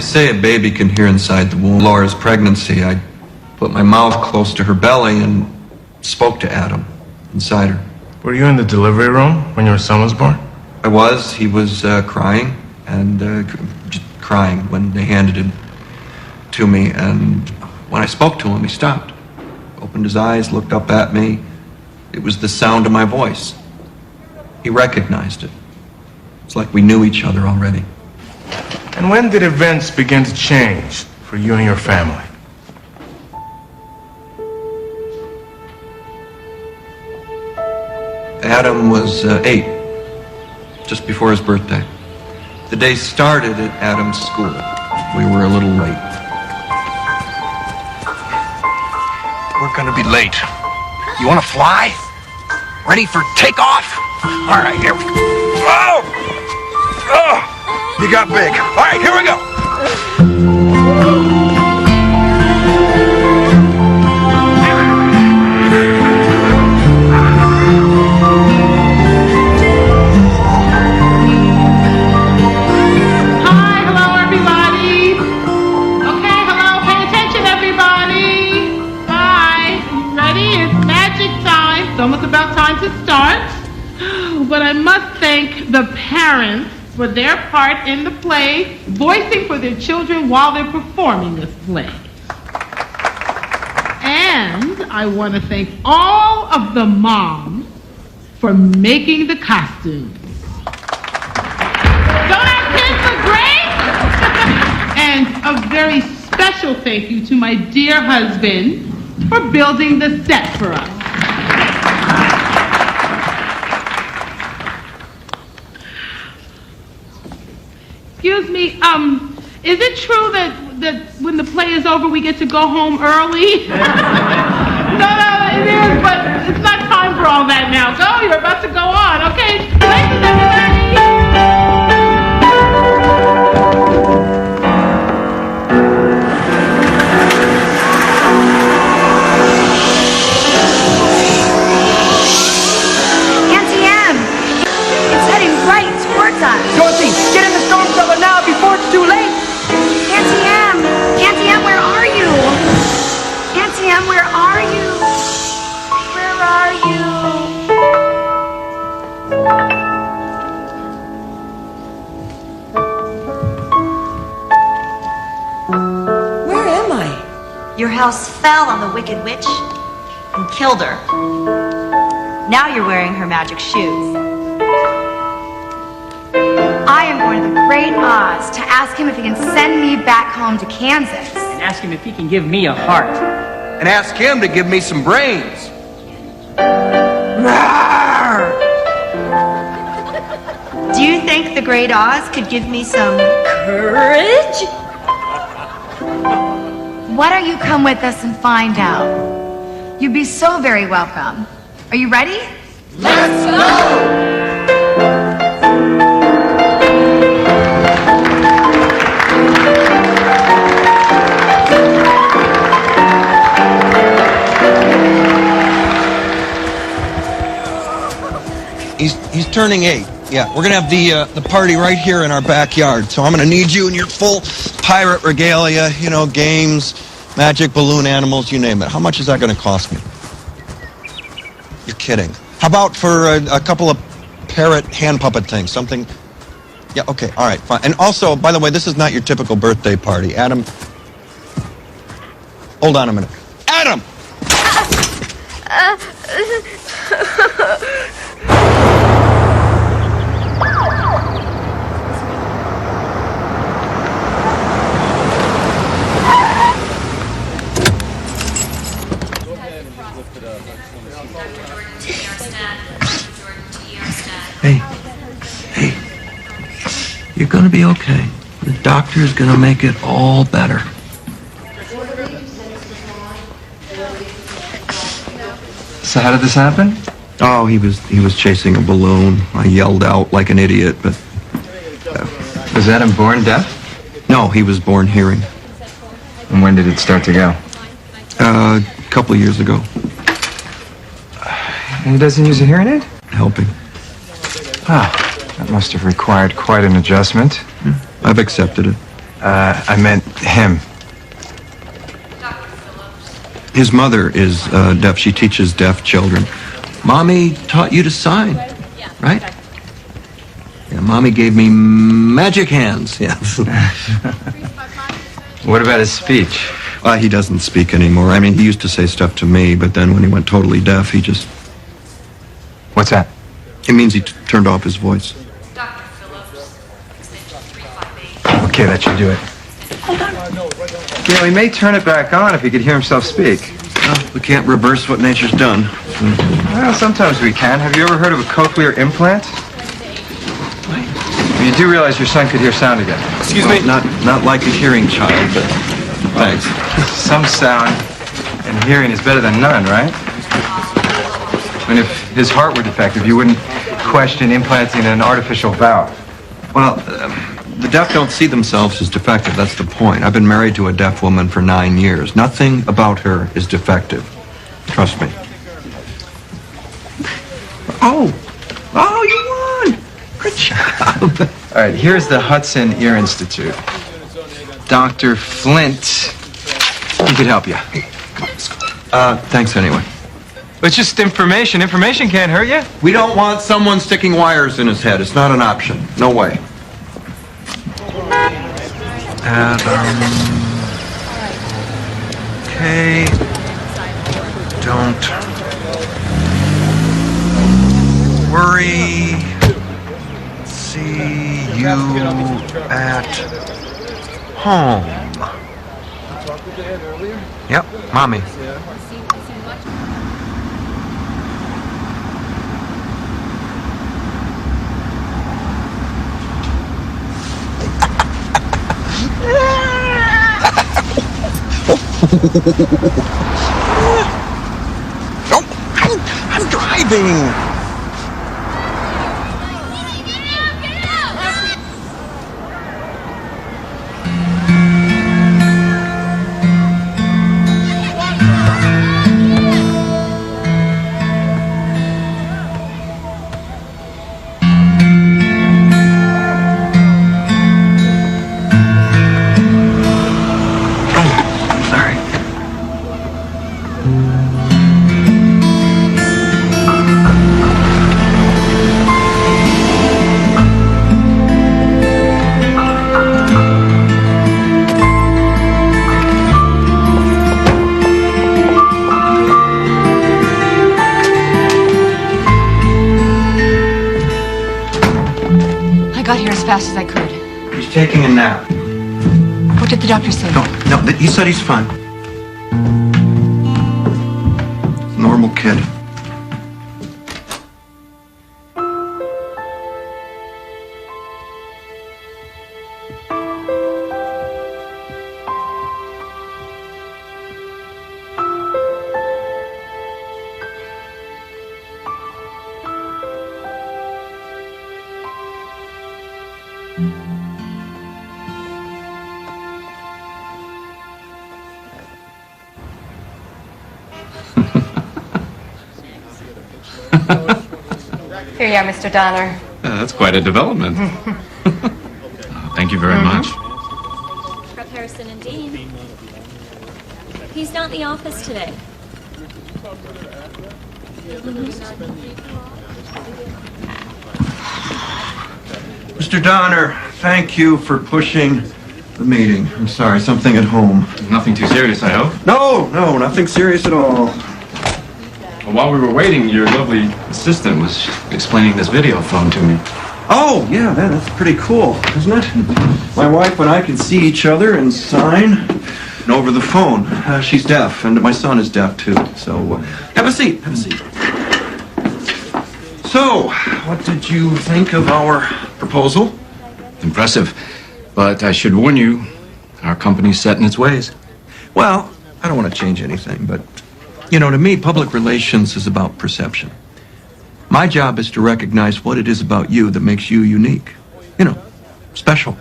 say a baby can hear inside the womb. Laura's pregnancy, I put my mouth close to her belly and spoke to Adam inside her. Were you in the delivery room when your son was born? I was. He was crying and just crying when they handed him to me. And when I spoke to him, he stopped, opened his eyes, looked up at me. It was the sound of my voice. He recognized it. It's like we knew each other already. And when did events begin to change for you and your family? Adam was 8, just before his birthday. The day started at Adam's school. We were a little late. We're gonna be late. You wanna fly? Ready for takeoff? All right, here we go. Oh! Oh! You got big. All right, here we go. Almost about time to start, but I must thank the parents for their part in the play, voicing for their children while they're performing this play. And I want to thank all of the moms for making the costumes. Don't our kids look great? And a very special thank you to my dear husband for building the set for us. Excuse me, is it true that when the play is over, we get to go home early? No, it is, but it's not time for all that now. Go, you're about to go on. Okay, places, everybody! Auntie M, it's heading right towards us. Dorothy, get in the storm cellar now before it's too late. Auntie M, where are you? Auntie M, where are you? Where are you? Where am I? Your house fell on the Wicked Witch and killed her. Now you're wearing her magic shoes. I am going to the Great Oz to ask him if he can send me back home to Kansas. And ask him if he can give me a heart. And ask him to give me some brains. Do you think the Great Oz could give me some courage? Why don't you come with us and find out? You'd be so very welcome. Are you ready? Let's go! He's turning 8. Yeah, we're gonna have the party right here in our backyard. So I'm gonna need you in your full pirate regalia, you know, games, magic balloon animals, you name it. How much is that gonna cost me? You're kidding. How about for a couple of parrot hand puppet things? Something. Yeah, okay, all right, fine. And also, by the way, this is not your typical birthday party. Adam. Hold on a minute. Adam! Hey, you're gonna be okay. The doctor's gonna make it all better. So how did this happen? Oh, he was chasing a balloon. I yelled out like an idiot, but... Was Adam born deaf? No, he was born hearing. And when did it start to go? A couple of years ago. And he doesn't use a hearing aid? Helping. Ah, that must have required quite an adjustment. Yeah, I've accepted it. I meant him. His mother is deaf. She teaches deaf children. Mommy taught you to sign, right? Yeah, Mommy gave me magic hands, yes. What about his speech? He doesn't speak anymore. I mean, he used to say stuff to me, but then when he went totally deaf, he just... What's that? It means he turned off his voice. Okay, that should do it. You know, he may turn it back on if he could hear himself speak. Well, we can't reverse what nature's done. Well, sometimes we can. Have you ever heard of a cochlear implant? You do realize your son could hear sound again. Excuse me? Not like a hearing child, but thanks. Some sound and hearing is better than none, right? I mean, if his heart were defective, you wouldn't question implanting an artificial valve. Well, the deaf don't see themselves as defective. That's the point. I've been married to a deaf woman for 9 years. Nothing about her is defective. Trust me. Oh, you won! Good job. All right, here's the Hudson Ear Institute. Dr. Flint, he could help you. Thanks anyway. It's just information. Information can't hurt you. We don't want someone sticking wires in his head. It's not an option. No way. Okay. Don't worry. See you at home. Yep, Mommy. I'm driving. As fast as I could. He's taking a nap. What did the doctor say? No, he said he's fine. Normal kid. Here you are, Mr. Donner. That's quite a development. Thank you very much. Rep. Harrison and Dean. He's not in the office today. Mr. Donner, thank you for pushing the meeting. I'm sorry, something at home. Nothing too serious, I hope. No, nothing serious at all. Well, while we were waiting, your lovely assistant was explaining this video phone to me. Oh, yeah, that's pretty cool, isn't it? My wife and I can see each other and sign over the phone. She's deaf, and my son is deaf, too. So, have a seat. So, what did you think of our proposal? Impressive. But I should warn you, our company's set in its ways. Well, I don't want to change anything, but, to me, public relations is about perception. My job is to recognize what it is about you that makes you unique. Special.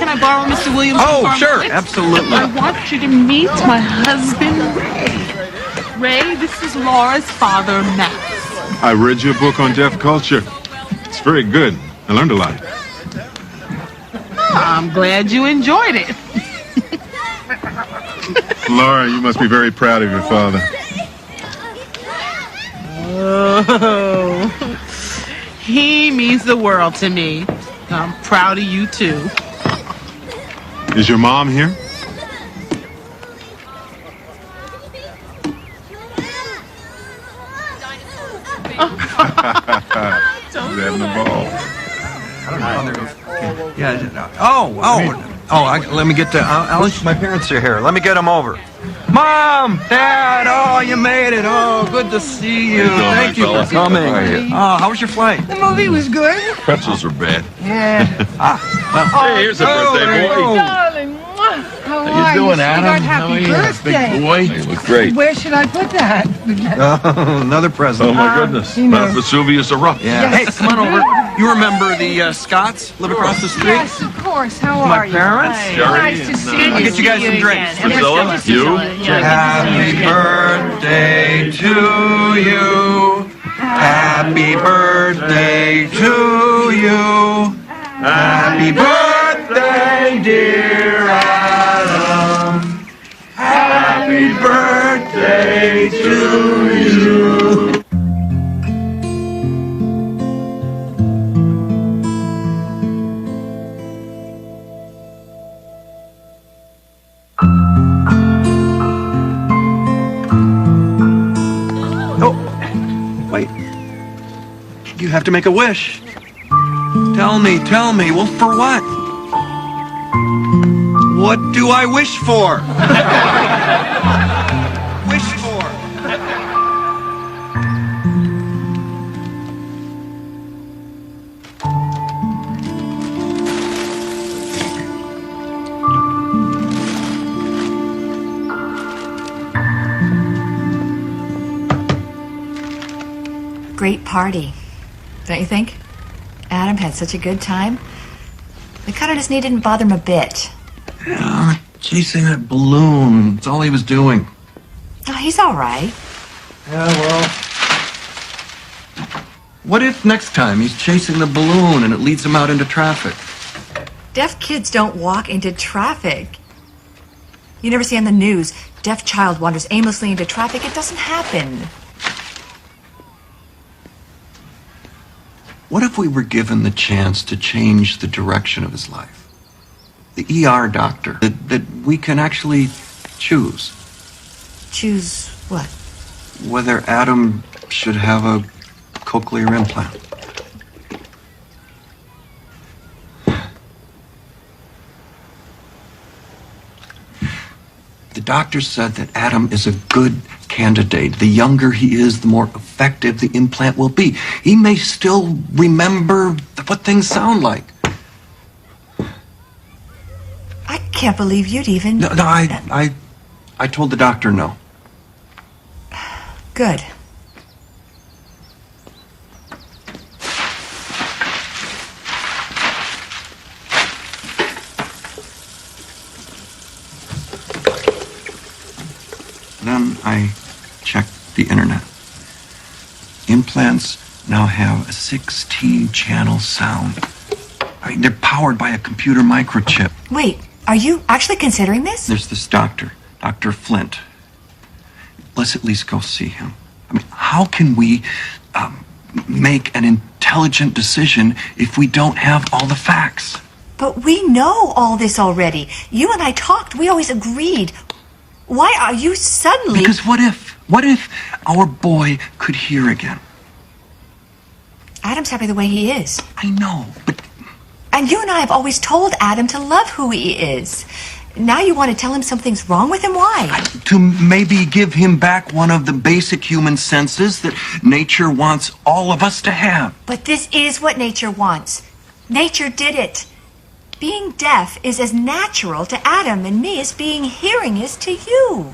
I borrow Mr. Williams? Oh, sure, absolutely. I want you to meet my husband, Ray. Ray, this is Laura's father, Max. I read your book on deaf culture. It's very good. I learned a lot. I'm glad you enjoyed it. Laura, you must be very proud of your father. Oh, he means the world to me. I'm proud of you, too. Is your mom here? She's having a ball. Let me get to Alice. My parents are here. Let me get them over. Mom, Dad, oh, you made it. Oh, good to see you. Thank you for coming. Oh, how was your flight? The movie was good. Pretzels are bad. Yeah. Hey, here's a birthday boy. Darling. How How you doing, Adam? Happy birthday. Big boy. You look great. Where should I put that? Oh, another present. Oh, my goodness. you know. Mount Vesuvius erupt. Yeah. Hey, come on over. You remember the Scots live across the street? Yes, of course. How My are you? parents? Nice to see you. I'll get you guys some drinks. Priscilla, you? Happy birthday to you. Happy birthday to you. Happy birthday, dear Adam. Happy birthday to you. Wait. You have to make a wish. Tell me. Well, for what? What do I wish for? Wish for. Great party, don't you think? Adam had such a good time. The cut on his knee didn't bother him a bit. Yeah, chasing that balloon. That's all he was doing. Oh, he's all right. Yeah, well. What if next time he's chasing the balloon and it leads him out into traffic? Deaf kids don't walk into traffic. You never see on the news, deaf child wanders aimlessly into traffic. It doesn't happen. What if we were given the chance to change the direction of his life? The ER doctor, that we can actually choose. Choose what? Whether Adam should have a cochlear implant. The doctor said that Adam is a good candidate. The younger he is, the more effective the implant will be. He may still remember what things sound like. I can't believe you'd even... No, I told the doctor no. Good. Then I checked the internet. Implants now have a 16-channel sound. I mean, they're powered by a computer microchip. Wait, are you actually considering this? There's this doctor, Dr. Flint. Let's at least go see him. I mean, how can we make an intelligent decision if we don't have all the facts? But we know all this already. You and I talked. We always agreed. Why are you suddenly... Because what if our boy could hear again? Adam's happy the way he is. I know, but... And you and I have always told Adam to love who he is. Now you want to tell him something's wrong with him? Why? To maybe give him back one of the basic human senses that nature wants all of us to have. But this is what nature wants. Nature did it. Being deaf is as natural to Adam and me as being hearing is to you.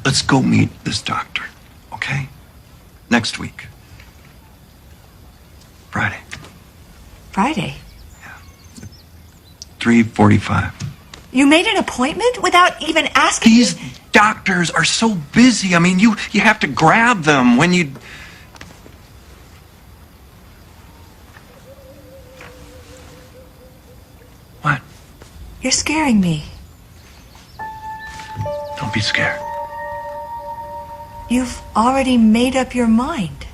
Let's go meet this doctor, okay? Next week. Friday. Friday? 3:45. You made an appointment without even asking? These doctors are so busy. I mean, you have to grab them when you... What? You're scaring me. Don't be scared. You've already made up your mind.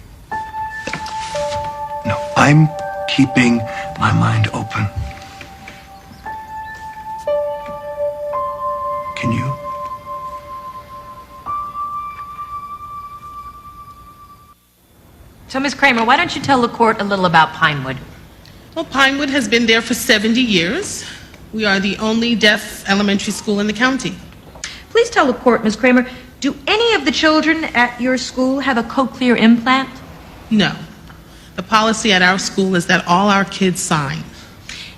No, I'm keeping my mind open. Can you? So, Ms. Kramer, why don't you tell the court a little about Pinewood? Well, Pinewood has been there for 70 years. We are the only deaf elementary school in the county. Please tell the court, Ms. Kramer, do any of the children at your school have a coclear implant? No. The policy at our school is that all our kids sign.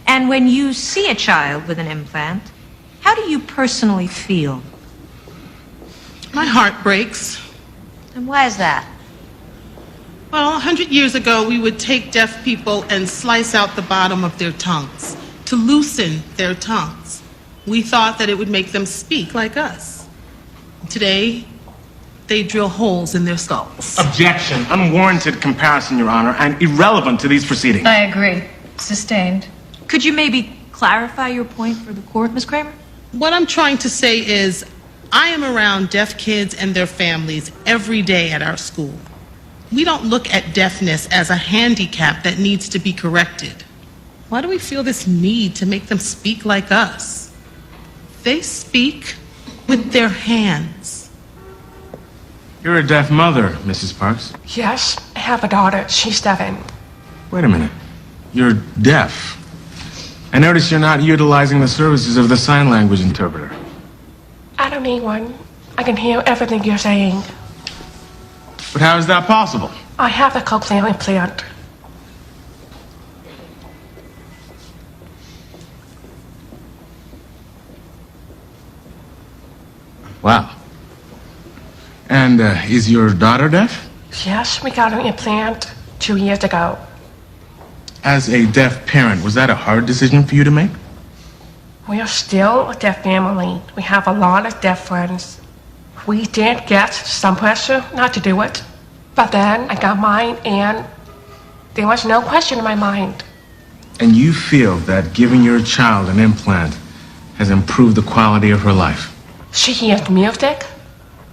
And when you see a child with an implant, how do you personally feel? My heart breaks. And why is that? Well, 100 years ago, we would take deaf people and slice out the bottom of their tongues to loosen their tongues. We thought that it would make them speak like us. Today, they drill holes in their skulls. Objection. Unwarranted comparison, Your Honor, and irrelevant to these proceedings. I agree. Sustained. Could you maybe clarify your point for the court, Ms. Kramer? What I'm trying to say is, I am around deaf kids and their families every day at our school. We don't look at deafness as a handicap that needs to be corrected. Why do we feel this need to make them speak like us? They speak with their hands. You're a deaf mother, Mrs. Parks. Yes, I have a daughter. She's 7. Wait a minute. You're deaf. I notice you're not utilizing the services of the sign language interpreter. I don't need one. I can hear everything you're saying. But how is that possible? I have a cochlear implant. Wow. And is your daughter deaf? Yes, we got an implant 2 years ago. As a deaf parent, was that a hard decision for you to make? We are still a deaf family. We have a lot of deaf friends. We did get some pressure not to do it, but then I got mine and there was no question in my mind. And you feel that giving your child an implant has improved the quality of her life? She hears music,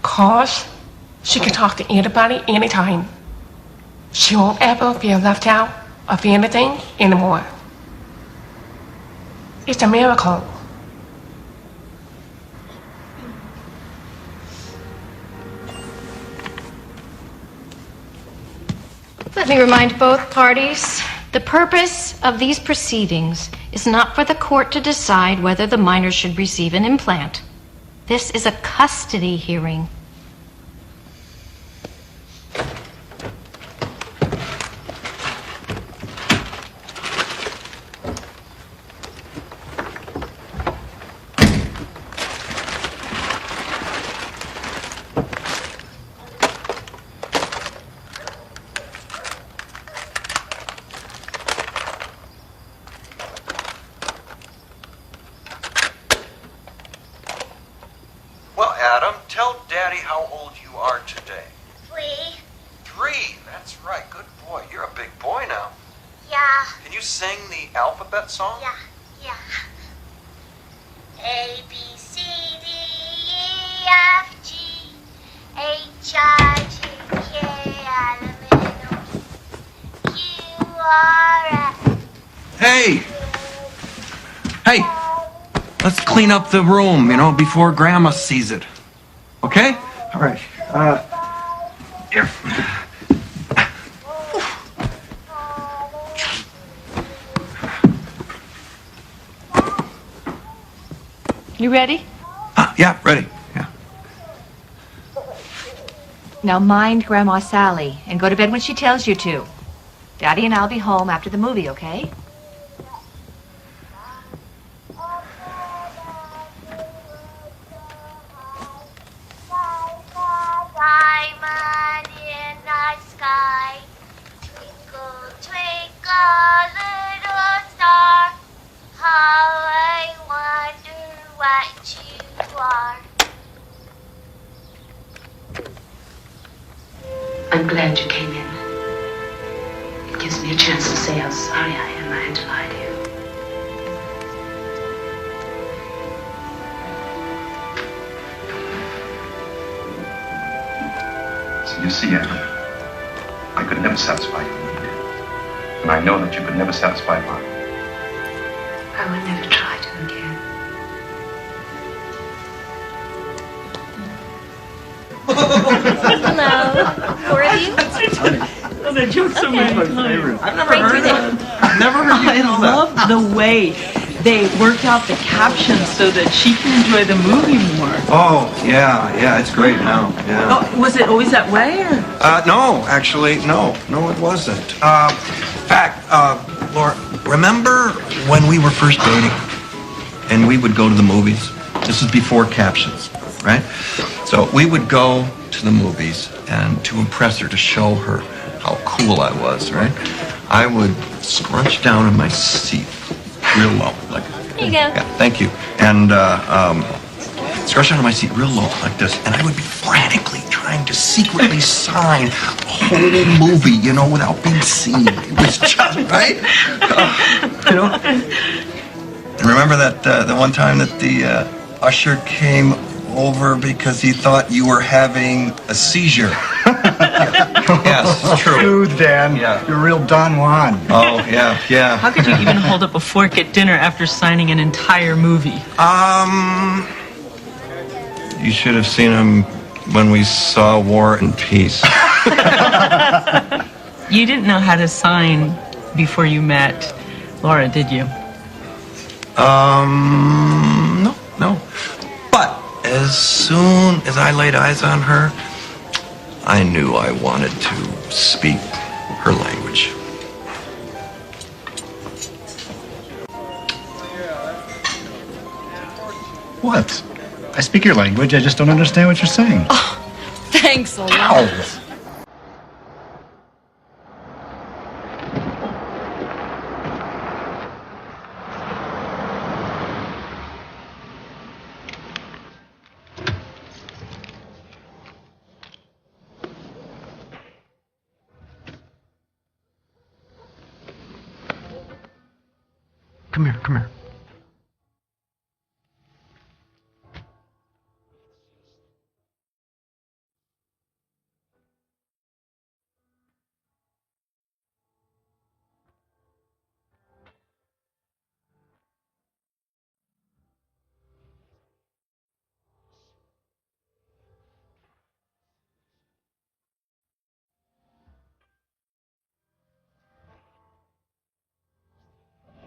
calls, she can talk to anybody anytime. She won't ever feel left out of anything anymore. It's a miracle. Let me remind both parties, the purpose of these proceedings is not for the court to decide whether the minor should receive an implant. This is a custody hearing. Well, Adam, tell Daddy how old you are today. 3. 3, that's right. Good boy. You're a big boy now. Yeah. Can you sing the alphabet song? Yeah. A, B, C, D, E, F, G, H, I, J, K, L, M, N, O, Q, R, S. Hey! Hey! Let's clean up the room, before Grandma sees it. Okay? All right. Here. You ready? Yeah, ready. Yeah. Now mind Grandma Sally and go to bed when she tells you to. Daddy and I'll be home after the movie, okay? Diamond in the sky, twinkle, twinkle. glad you came in. It gives me a chance to say how sorry I am I had to lie to you. So you see, Anna, I could never satisfy your need. And I know that you could never satisfy mine. I would never try to again. Hello, four of you. Oh, that joke's so many times. I've never heard that. I've never heard you tell that. I love the way they work out the captions so that she can enjoy the movie more. Oh, yeah, it's great now, yeah. Oh, was it always that way? Or? No, actually, no, it wasn't. In fact, Laura, remember when we were first dating and we would go to the movies? This is before captions, right? So we would go to the movies, and to impress her, to show her how cool I was, right? I would scrunch down in my seat real low, like. Here you go. Yeah, thank you. And scrunch down in my seat real low, like this, and I would be frantically trying to secretly sign a whole movie, you know, without being seen. It was just right, you know. And remember that the one time that the usher came over because he thought you were having a seizure. Yes, it's true. Dude, Dan, you're a real Don Juan. Oh, yeah. How could you even hold up a fork at dinner after signing an entire movie? You should have seen him when we saw War and Peace. You didn't know how to sign before you met Laura, did you? No. But as soon as I laid eyes on her, I knew I wanted to speak her language. What? I speak your language, I just don't understand what you're saying. Oh, thanks a lot. Ow. Come here.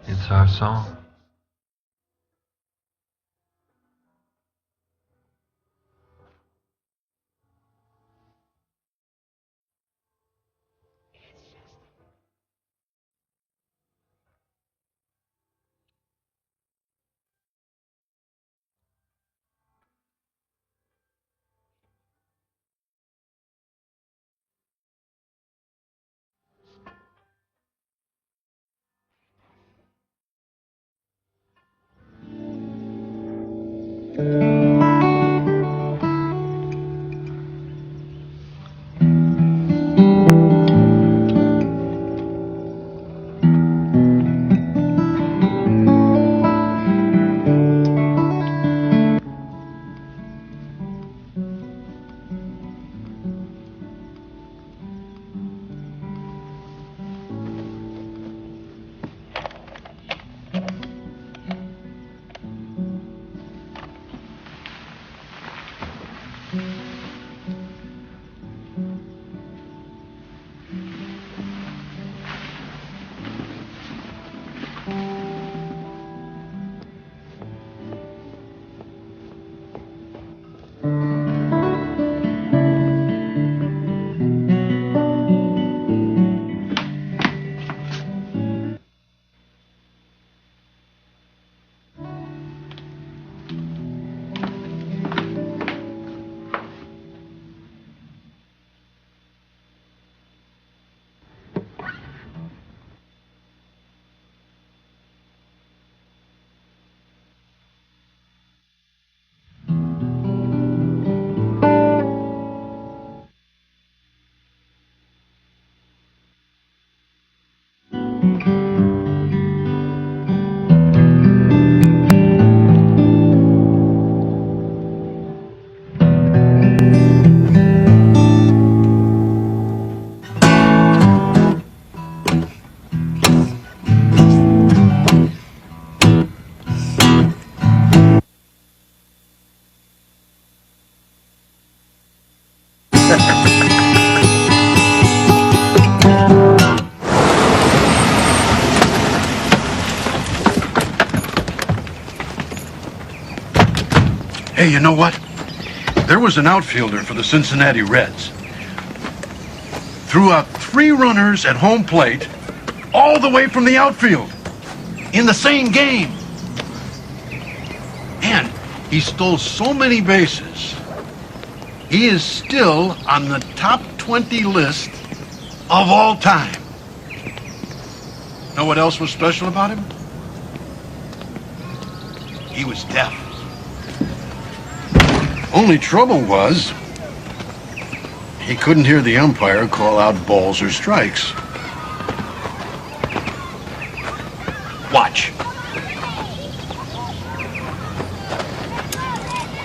It's our song. Hey, you know what? There was an outfielder for the Cincinnati Reds. Threw out 3 runners at home plate all the way from the outfield in the same game. And he stole so many bases, he is still on the top 20 list of all time. Know what else was special about him? He was deaf. Only trouble was, he couldn't hear the umpire call out balls or strikes. Watch.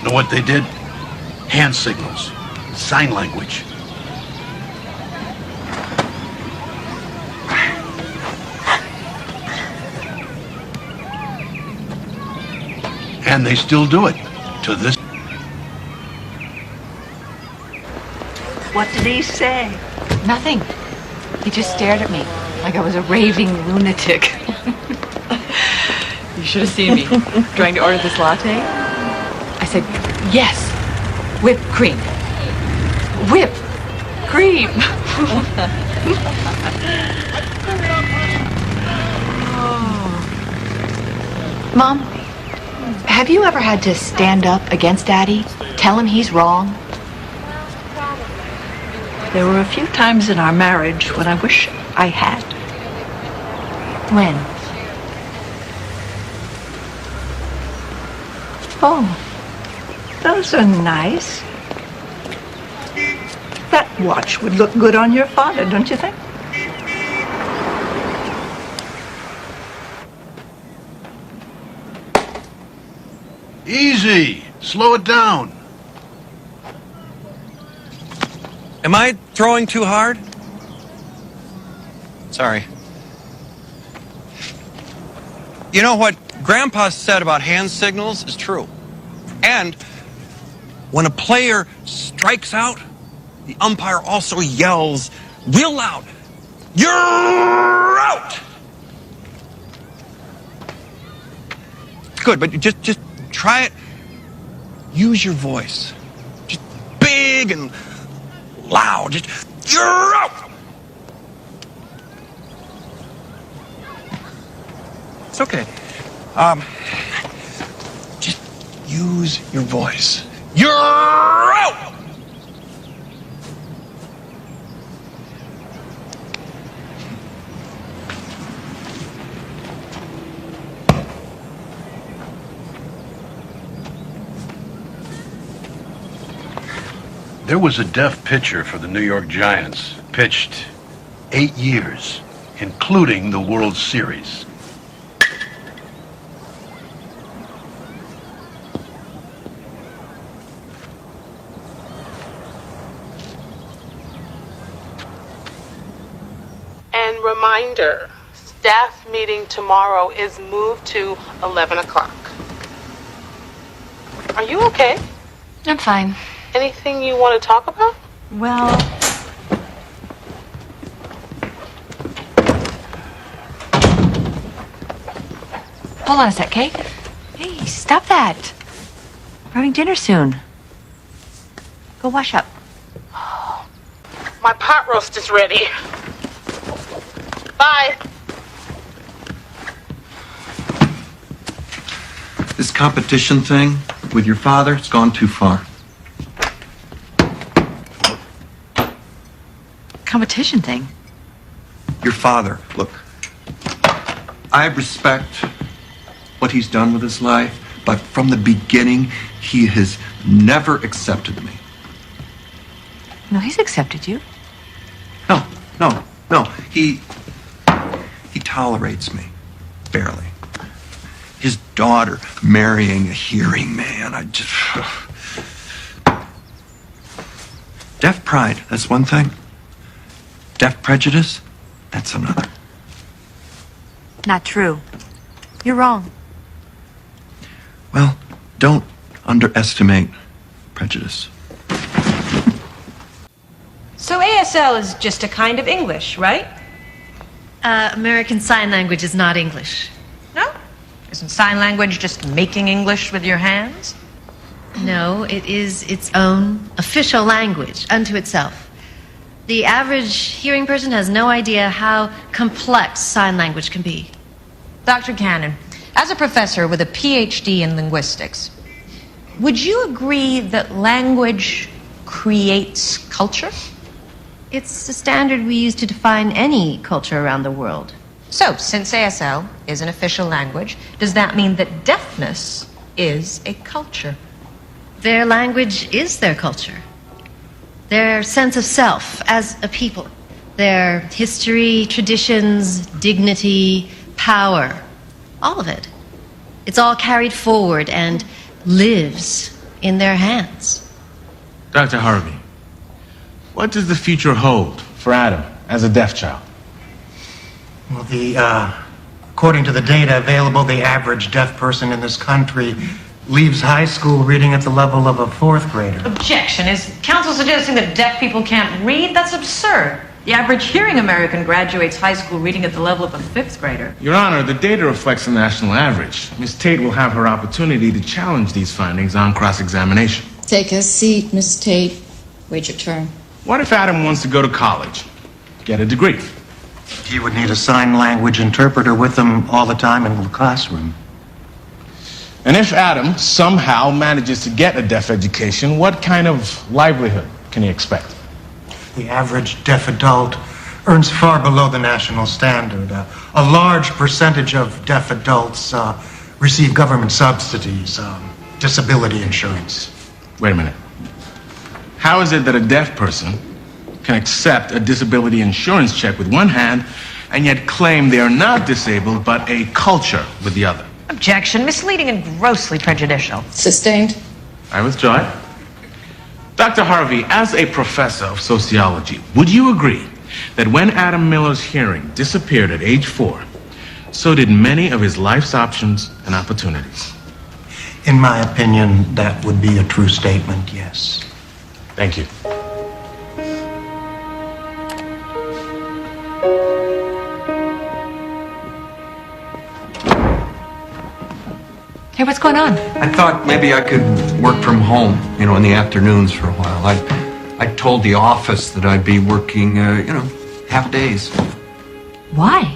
Know what they did? Hand signals, sign language. And they still do it to this. What did he say? Nothing. He just stared at me like I was a raving lunatic. You should have seen me trying to order this latte. I said, yes, whipped cream. Whipped cream. Mom, have you ever had to stand up against Daddy? Tell him he's wrong? There were a few times in our marriage when I wish I had. When? Oh, those are nice. That watch would look good on your father, don't you think? Easy. Slow it down. Am I throwing too hard? Sorry. You know what Grandpa said about hand signals is true. And when a player strikes out, the umpire also yells real loud, "You're out!" Good, but just try it. Use your voice. Just big and loud. Just, "You're out!" It's okay. Just use your voice. "You're out!" There was a deaf pitcher for the New York Giants. Pitched 8 years, including the World Series. And reminder, staff meeting tomorrow is moved to 11 o'clock. Are you okay? I'm fine. Anything you want to talk about? Well, hold on a sec, Kate. Hey, stop that. We're having dinner soon. Go wash up. My pot roast is ready. Bye. This competition thing with your father, it's gone too far. Competition thing? Your father, look, I respect what he's done with his life, but from the beginning, he has never accepted me. No, he's accepted you. No. He tolerates me, barely. His daughter marrying a hearing man, I just... Deaf pride, that's one thing. Deaf prejudice, that's another. Not true. You're wrong. Well, don't underestimate prejudice. So ASL is just a kind of English, right? American Sign Language is not English. No? Isn't sign language just making English with your hands? No, it is its own official language unto itself. The average hearing person has no idea how complex sign language can be. Dr. Cannon, as a professor with a PhD in linguistics, would you agree that language creates culture? It's the standard we use to define any culture around the world. So, since ASL is an official language, does that mean that deafness is a culture? Their language is their culture. Their sense of self as a people. Their history, traditions, dignity, power. All of it. It's all carried forward and lives in their hands. Dr. Harvey, what does the future hold for Adam as a deaf child? Well, according to the data available, the average deaf person in this country leaves high school reading at the level of a 4th grader. Objection. Is counsel suggesting that deaf people can't read? That's absurd. The average hearing American graduates high school reading at the level of a 5th grader. Your Honor, the data reflects the national average. Ms. Tate will have her opportunity to challenge these findings on cross-examination. Take a seat, Miss Tate. Wait your turn. What if Adam wants to go to college, get a degree? He would need a sign language interpreter with him all the time in the classroom. And if Adam somehow manages to get a deaf education, what kind of livelihood can he expect? The average deaf adult earns far below the national standard. A large percentage of deaf adults receive government subsidies, disability insurance. Wait a minute. How is it that a deaf person can accept a disability insurance check with one hand and yet claim they are not disabled but a culture with the other? Objection. Misleading and grossly prejudicial. Sustained. I withdraw it. Dr. Harvey, as a professor of sociology, would you agree that when Adam Miller's hearing disappeared at age 4, so did many of his life's options and opportunities? In my opinion, that would be a true statement, yes. Thank you. Hey, what's going on? I thought maybe I could work from home, in the afternoons for a while. I told the office that I'd be working, half days. Why?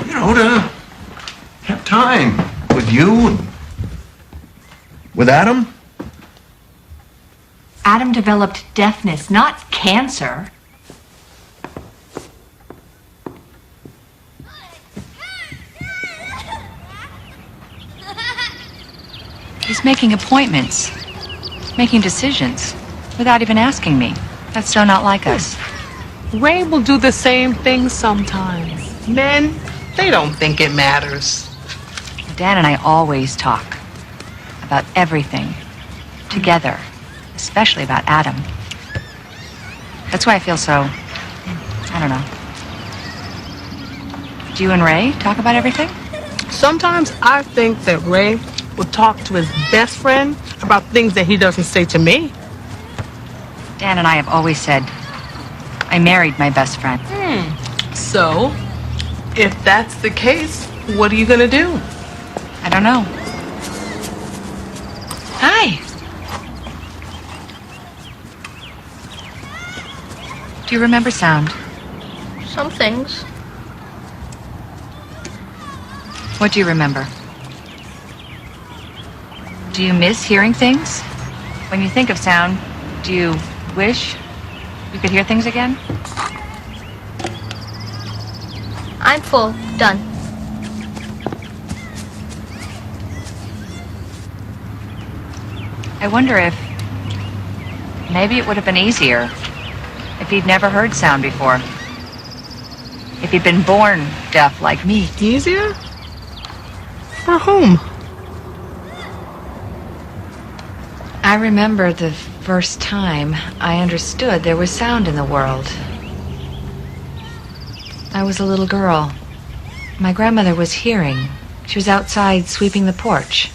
To have time with you and with Adam. Adam developed deafness, not cancer. He's making appointments, making decisions, without even asking me. That's so not like us. Ray will do the same thing sometimes. Men, they don't think it matters. Dan and I always talk about everything together, especially about Adam. That's why I feel so, I don't know. Do you and Ray talk about everything? Sometimes I think that Ray will talk to his best friend about things that he doesn't say to me. Dan and I have always said, I married my best friend. So, if that's the case, what are you gonna do? I don't know. Hi. Do you remember sound? Some things. What do you remember? Do you miss hearing things? When you think of sound, do you wish you could hear things again? I'm full. Done. I wonder if maybe it would have been easier if he'd never heard sound before. If he'd been born deaf like me. Easier? For whom? I remember the first time I understood there was sound in the world. I was a little girl. My grandmother was hearing. She was outside sweeping the porch.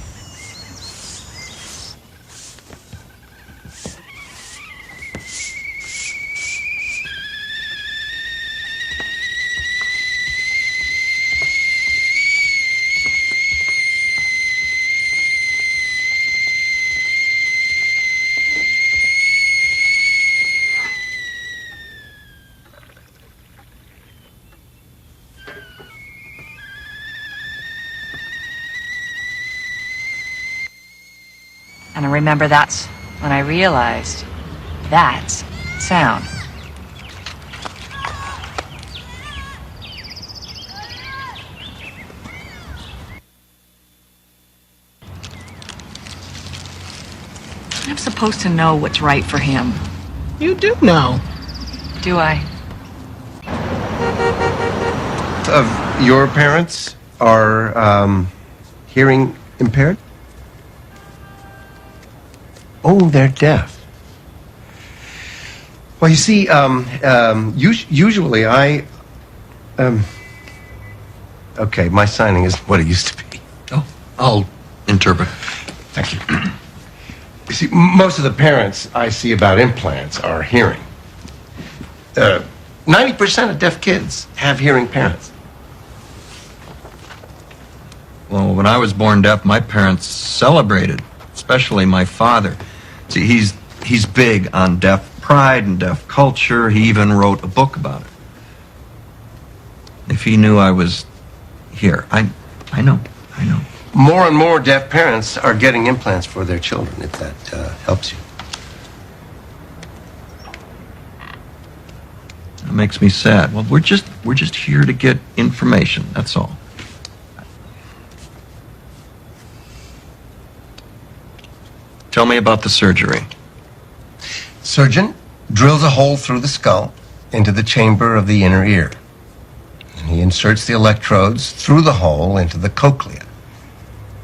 And I remember that's when I realized that's sound. I'm supposed to know what's right for him. You do know. Do I? Of your parents are hearing impaired? Oh, they're deaf. Well, you see, usually I... okay, my signing isn't what it used to be. Oh, I'll interpret. Thank you. You see, most of the parents I see about implants are hearing. 90% of deaf kids have hearing parents. Well, when I was born deaf, my parents celebrated, especially my father. See, he's big on deaf pride and deaf culture. He even wrote a book about it. If he knew I was here, I know. More and more deaf parents are getting implants for their children, if that helps you. That makes me sad. Well, we're just here to get information, that's all. Tell me about the surgery. Surgeon drills a hole through the skull into the chamber of the inner ear. And he inserts the electrodes through the hole into the cochlea.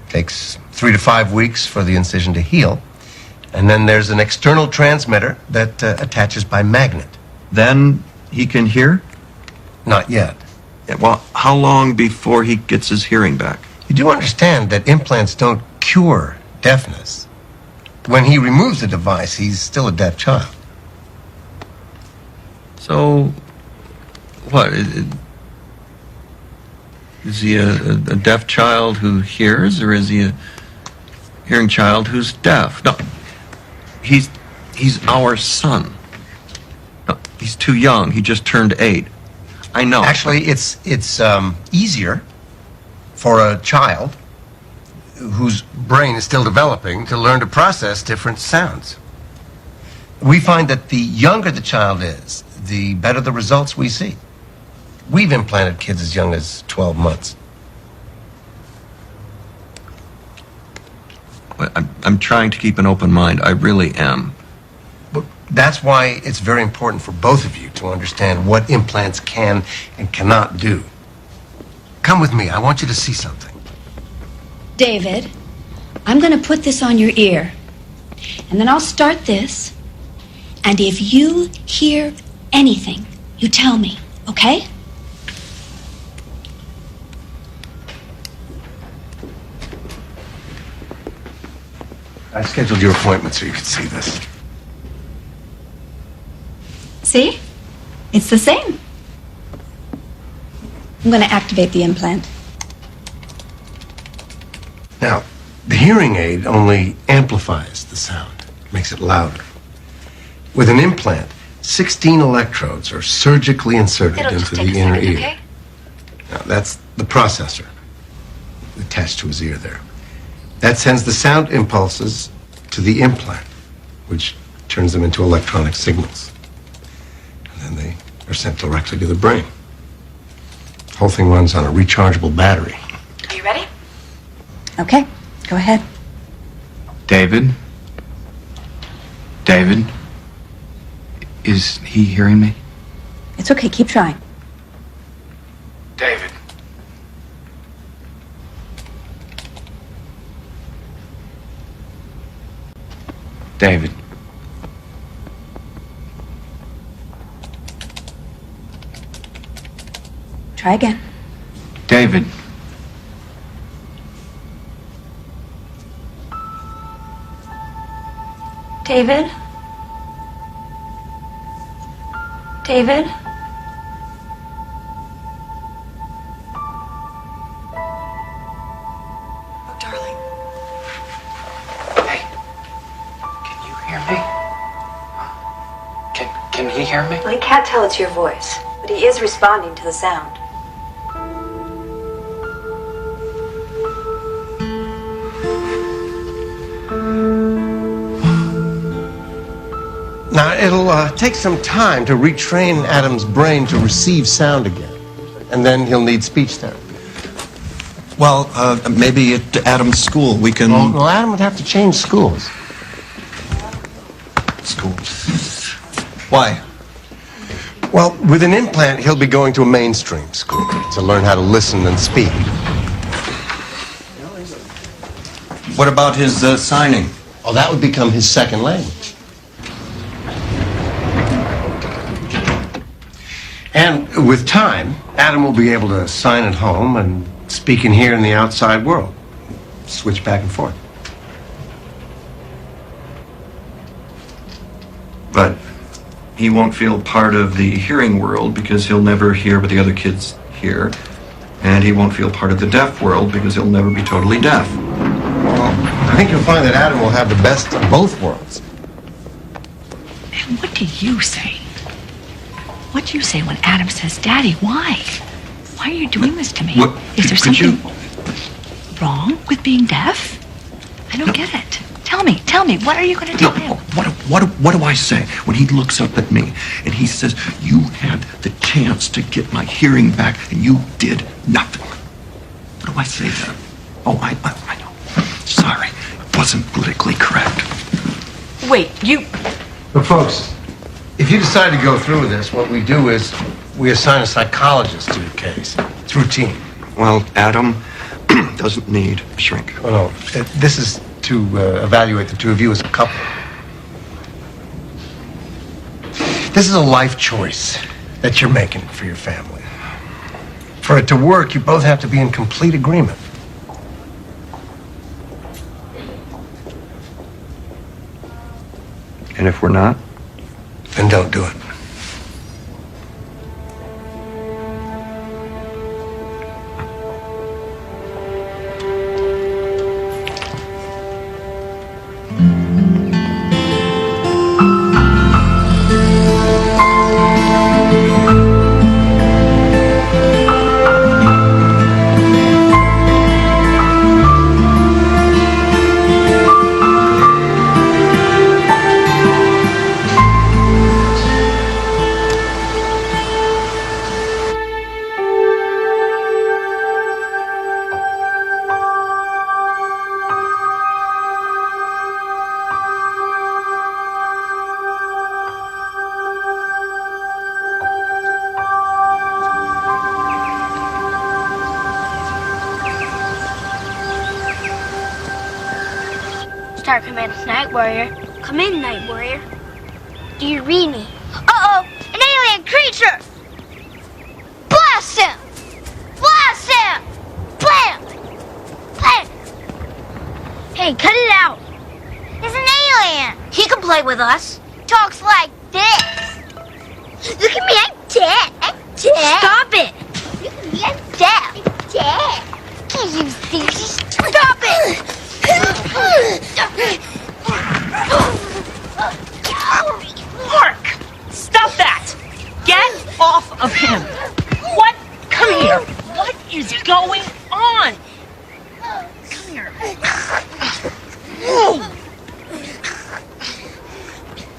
Takes 3 to 5 weeks for the incision to heal. And then there's an external transmitter that attaches by magnet. Then he can hear? Not yet. Yeah, well, how long before he gets his hearing back? You do understand that implants don't cure deafness. When he removes the device, he's still a deaf child. So, what? Is he a deaf child who hears, or is he a hearing child who's deaf? No, he's our son. No, he's too young. He just turned 8. I know. Actually, it's easier for a child whose brain is still developing to learn to process different sounds. We find that the younger the child is, the better the results we see. We've implanted kids as young as 12 months. I'm trying to keep an open mind. I really am. But that's why it's very important for both of you to understand what implants can and cannot do. Come with me. I want you to see something. David, I'm going to put this on your ear. And then I'll start this. And if you hear anything, you tell me, okay? I scheduled your appointment so you could see this. See? It's the same. I'm going to activate the implant. Now, the hearing aid only amplifies the sound, makes it louder. With an implant, 16 electrodes are surgically inserted into the inner ear. Okay? Now, that's the processor attached to his ear there. That sends the sound impulses to the implant, which turns them into electronic signals. And then they are sent directly to the brain. The whole thing runs on a rechargeable battery. Are you ready? Okay, go ahead. David? David? Is he hearing me? It's okay, keep trying. David? David? Try again. David? David? David? Oh, darling. Hey, can you hear me? Can he hear me? Well, he can't tell it's your voice, but he is responding to the sound. Now, it'll take some time to retrain Adam's brain to receive sound again. And then he'll need speech therapy. Well, maybe at Adam's school we can... Well, Adam would have to change schools. Schools? Why? Well, with an implant, he'll be going to a mainstream school to learn how to listen and speak. What about his signing? Oh, that would become his second language. And with time, Adam will be able to sign at home and speak in here in the outside world. Switch back and forth. But he won't feel part of the hearing world because he'll never hear what the other kids hear. And he won't feel part of the deaf world because he'll never be totally deaf. Well, I think you'll find that Adam will have the best of both worlds. And what do you say? What do you say when Adam says, Daddy, why? Why are you doing this to me? What, Is there something wrong with being deaf? I don't get it. Tell me, what are you going to tell him? What do I say when he looks up at me and he says, you had the chance to get my hearing back and you did nothing? What do I say then? Oh, I know. Sorry, it wasn't politically correct. Wait, you... But folks, if you decide to go through with this, what we do is we assign a psychologist to your case. It's routine. Well, Adam doesn't need a shrink. Oh, no. This is to evaluate the two of you as a couple. This is a life choice that you're making for your family. For it to work, you both have to be in complete agreement. And if we're not? Then don't do it. Star Command's Night Warrior. Come in, Night Warrior. Do you read me? Uh-oh! An alien creature! Blast him! Blast him! Blam! Blam! Hey, cut it out! He's an alien! He can play with us. Talks like this. Look at me, I'm dead! I'm dead! Stop it! Look at me, I'm dead! I'm dead! Can't you see? Stop it! Mark! Stop that! Get off of him! What? Come here! What is going on? Come here.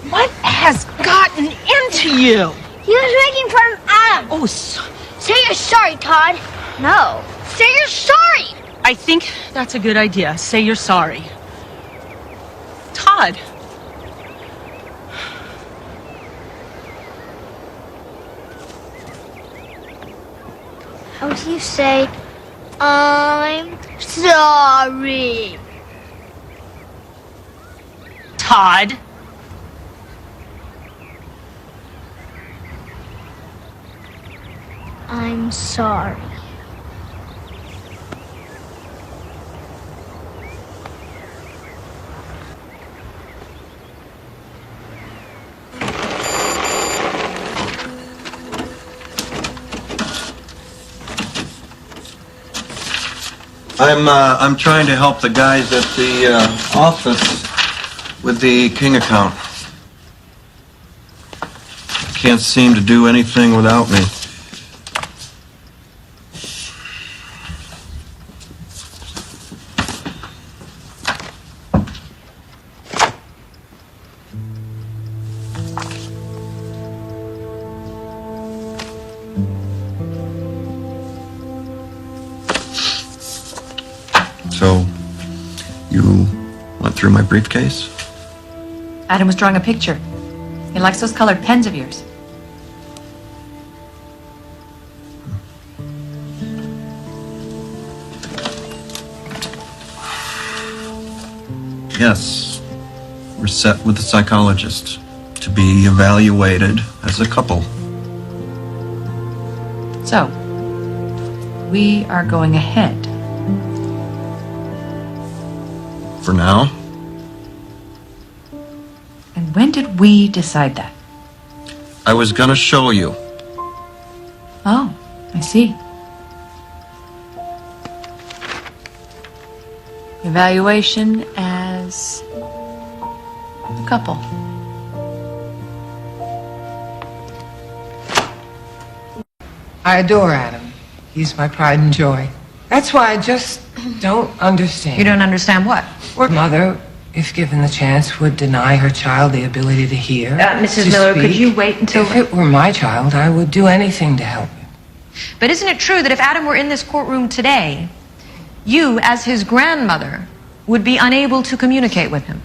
What has gotten into you? He was making fun of Adam. Oh, say you're sorry, Todd. No. Say you're sorry. I think that's a good idea. Say you're sorry. Todd. How do you say, I'm sorry? Todd. I'm sorry. I'm trying to help the guys at the office with the King account. Can't seem to do anything without me. So, you went through my briefcase? Adam was drawing a picture. He likes those colored pens of yours. Yes. We're set with a psychologist to be evaluated as a couple. So, we are going ahead. For now. And when did we decide that? I was gonna show you. Oh, I see. Evaluation as a couple. I adore Adam. He's my pride and joy. That's why I just don't understand. You don't understand what? What mother, if given the chance, would deny her child the ability to hear? Mrs. to Miller, could speak? you wait until... If it were my child, I would do anything to help him. But isn't it true that if Adam were in this courtroom today, you, as his grandmother, would be unable to communicate with him?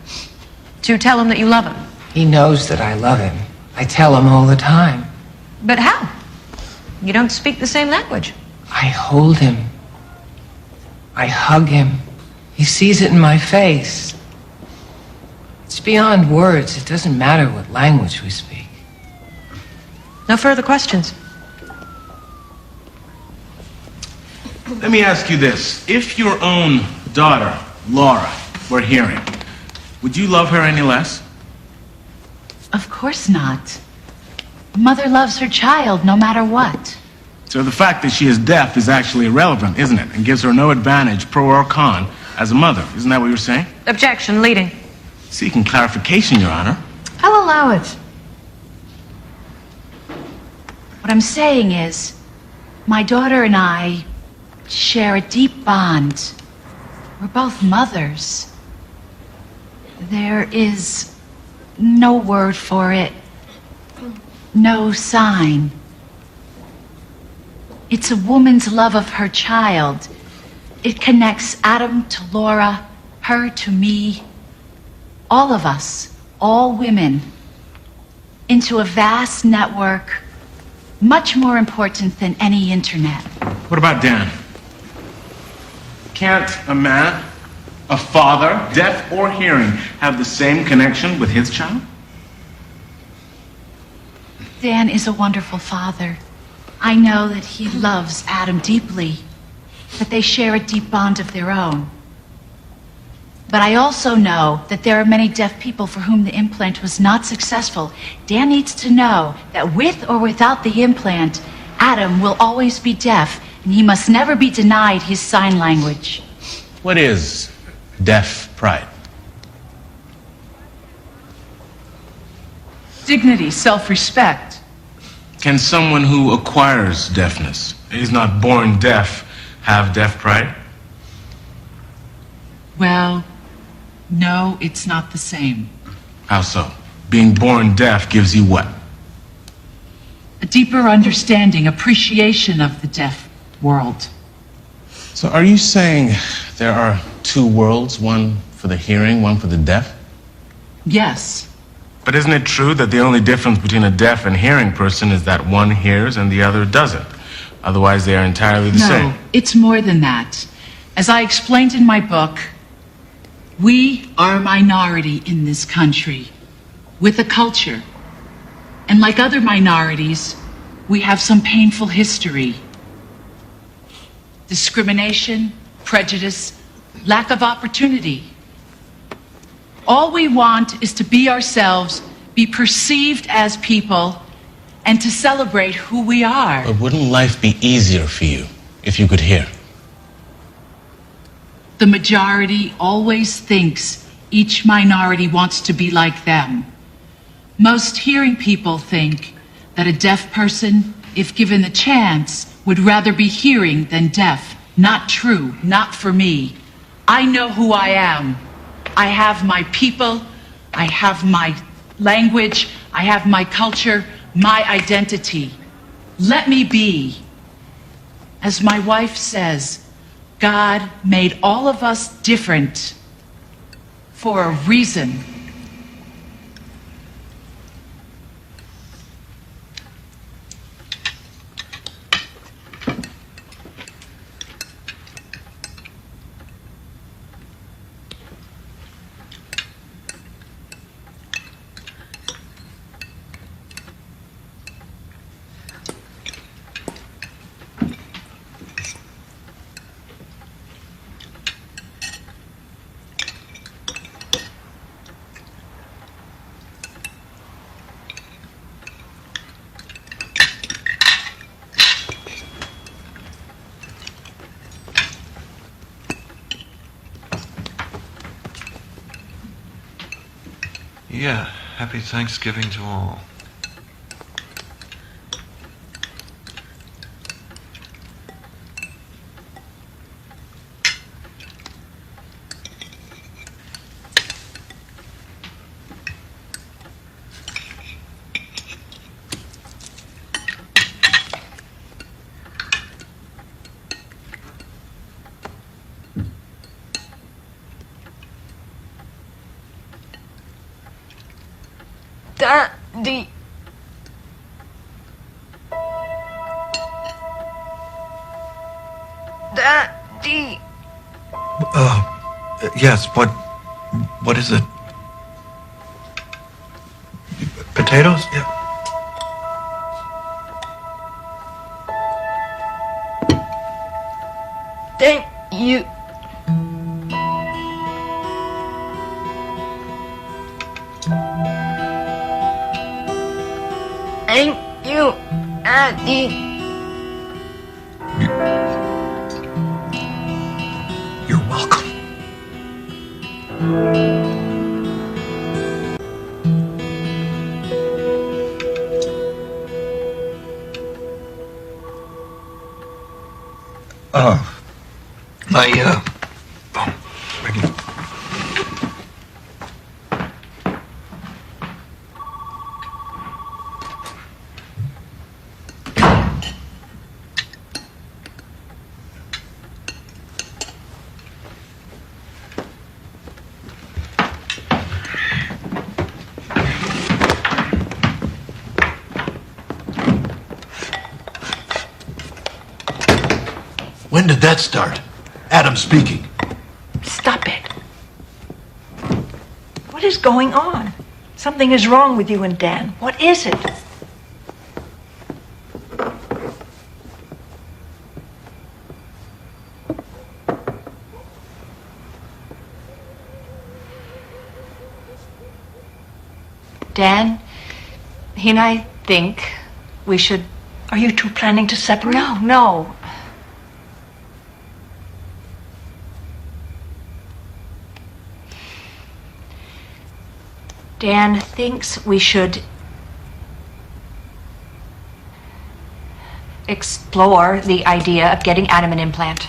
To tell him that you love him? He knows that I love him. I tell him all the time. But how? You don't speak the same language. I hold him. I hug him. He sees it in my face. It's beyond words. It doesn't matter what language we speak. No further questions. Let me ask you this. If your own daughter, Laura, were hearing, would you love her any less? Of course not. Mother loves her child no matter what. So the fact that she is deaf is actually irrelevant, isn't it? And gives her no advantage, pro or con, as a mother. Isn't that what you're saying? Objection, leading. Seeking clarification, Your Honor. I'll allow it. What I'm saying is, my daughter and I share a deep bond. We're both mothers. There is no word for it, no sign. It's a woman's love of her child. It connects Adam to Laura, her to me, all of us, all women, into a vast network, much more important than any internet. What about Dan? Can't a man, a father, deaf or hearing, have the same connection with his child? Dan is a wonderful father. I know that he loves Adam deeply, that they share a deep bond of their own. But I also know that there are many deaf people for whom the implant was not successful. Dan needs to know that with or without the implant, Adam will always be deaf, and he must never be denied his sign language. What is deaf pride? Dignity, self-respect. Can someone who acquires deafness, is not born deaf, have deaf pride? Well, no, it's not the same. How so? Being born deaf gives you what? A deeper understanding, appreciation of the deaf world. So are you saying there are two worlds, one for the hearing, one for the deaf? Yes. But isn't it true that the only difference between a deaf and hearing person is that one hears and the other doesn't? Otherwise, they are entirely the same. No, it's more than that. As I explained in my book, we are a minority in this country with a culture. And like other minorities, we have some painful history. Discrimination, prejudice, lack of opportunity. All we want is to be ourselves, be perceived as people, and to celebrate who we are. But wouldn't life be easier for you if you could hear? The majority always thinks each minority wants to be like them. Most hearing people think that a deaf person, if given the chance, would rather be hearing than deaf. Not true, not for me. I know who I am. I have my people, I have my language, I have my culture, my identity. Let me be. As my wife says, God made all of us different for a reason. Yeah, happy Thanksgiving to all. Daddy. Daddy. Yes, what is it? Potatoes? Yeah. Thank you. Thank you, Daddy. You're welcome. When did that start? Adam speaking. Stop it. What is going on? Something is wrong with you and Dan. What is it? Dan, he and I think we should... Are you two planning to separate? No. Dan thinks we should explore the idea of getting Adam an implant.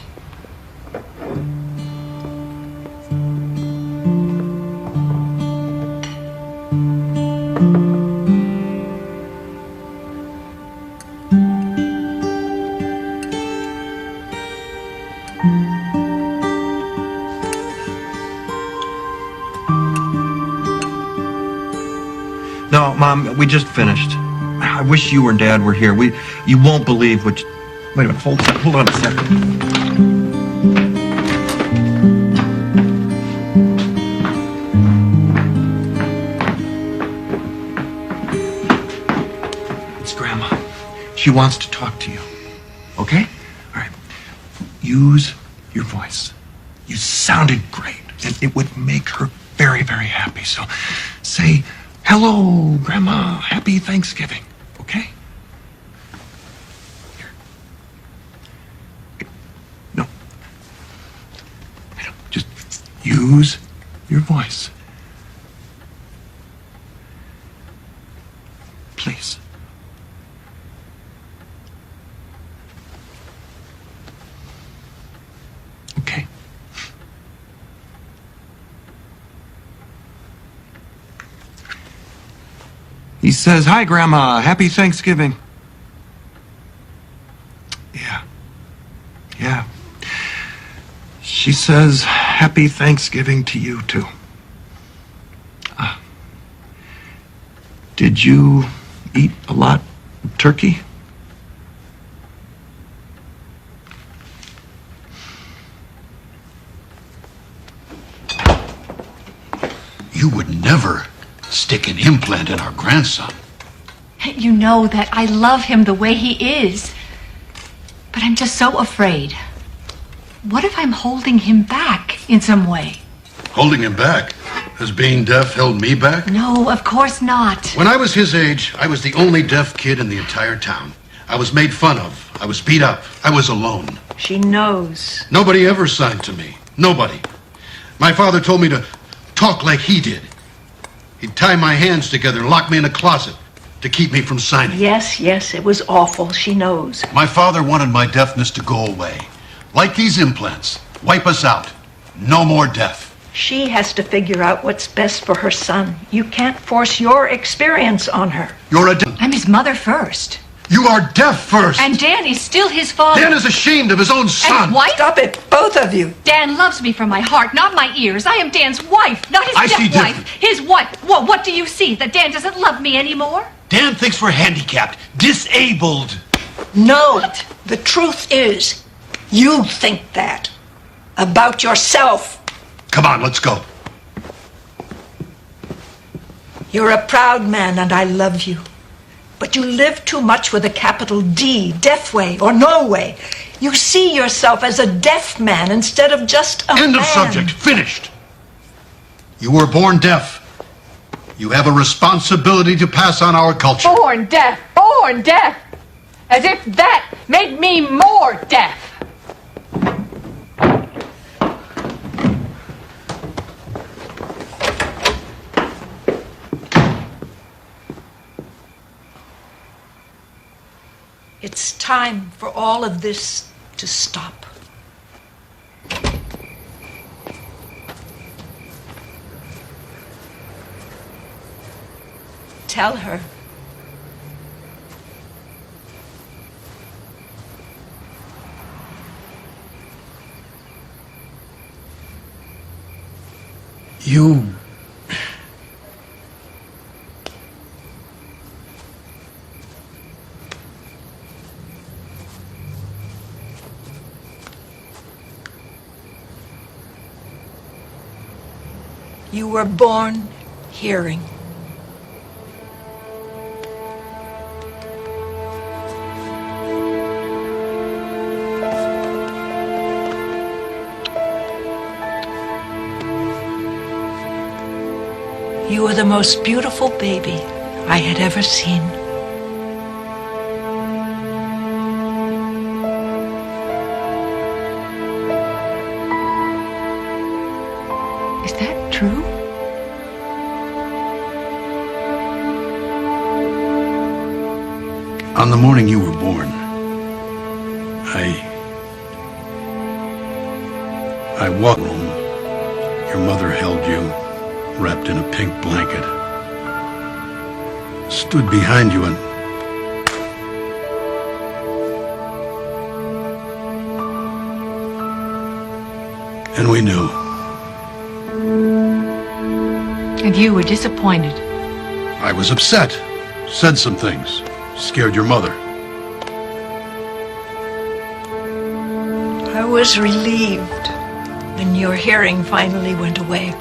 No, Mom, we just finished. I wish you or Dad were here. You won't believe what... Wait a minute, hold on a second. It's Grandma. She wants to talk to you. Okay? All right. Use your voice. You sounded great, and it would make her very, very happy. So say... Hello, Grandma. Happy Thanksgiving. Okay? Here. No. Just use your voice. Please. Okay. He says, "Hi, Grandma. Happy Thanksgiving." Yeah. says, Happy Thanksgiving to you, too. Did you eat a lot of turkey? You would never stick an implant in our grandson. You know that I love him the way he is. But I'm just so afraid. What if I'm holding him back in some way? Holding him back? Has being deaf held me back? No, of course not. When I was his age, I was the only deaf kid in the entire town. I was made fun of. I was beat up. I was alone. She knows. Nobody ever signed to me. Nobody. My father told me to talk like he did. He'd tie my hands together and lock me in a closet to keep me from signing. Yes, it was awful. She knows. My father wanted my deafness to go away. Like these implants. Wipe us out. No more deaf. She has to figure out what's best for her son. You can't force your experience on her. You're a I'm his mother first. You are deaf first. And Dan is still his father. Dan is ashamed of his own son. And wife? Stop it, both of you. Dan loves me from my heart, not my ears. I am Dan's wife, not his I see deaf wife. different. His wife. What do you see? That Dan doesn't love me anymore? Dan thinks we're handicapped, disabled. No, the truth is, you think that. About yourself. Come on, let's go. You're a proud man and I love you. But you live too much with a capital D, deaf way or no way. You see yourself as a deaf man instead of just a man. End of subject. Finished. You were born deaf. You have a responsibility to pass on our culture. Born deaf. As if that made me more deaf. It's time for all of this to stop. Tell her. You... You were born hearing. You were the most beautiful baby I had ever seen. Is that true? On the morning you were born, I walked home. Your mother held you, wrapped in a pink blanket. Stood behind you and we knew. And you were disappointed. I was upset. Said some things. Scared your mother. I was relieved when your hearing finally went away.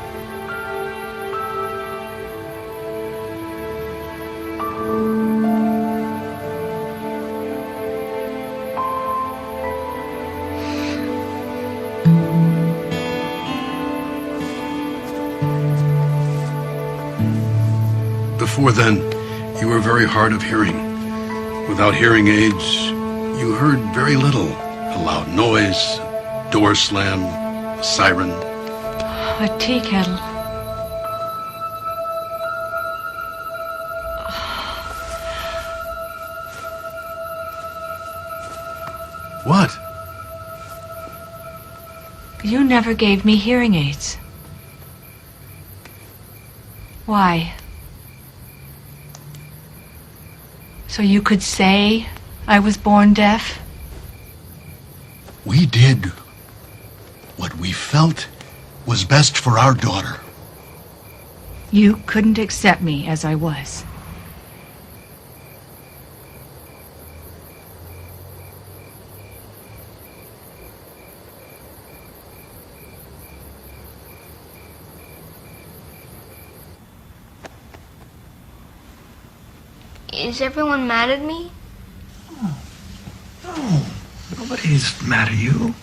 Before then, you were very hard of hearing. Without hearing aids, you heard very little. A loud noise, a door slam, a siren. A tea kettle. What? You never gave me hearing aids. Why? So you could say I was born deaf? We did what we felt was best for our daughter. You couldn't accept me as I was. Is everyone mad at me? No, nobody's mad at you.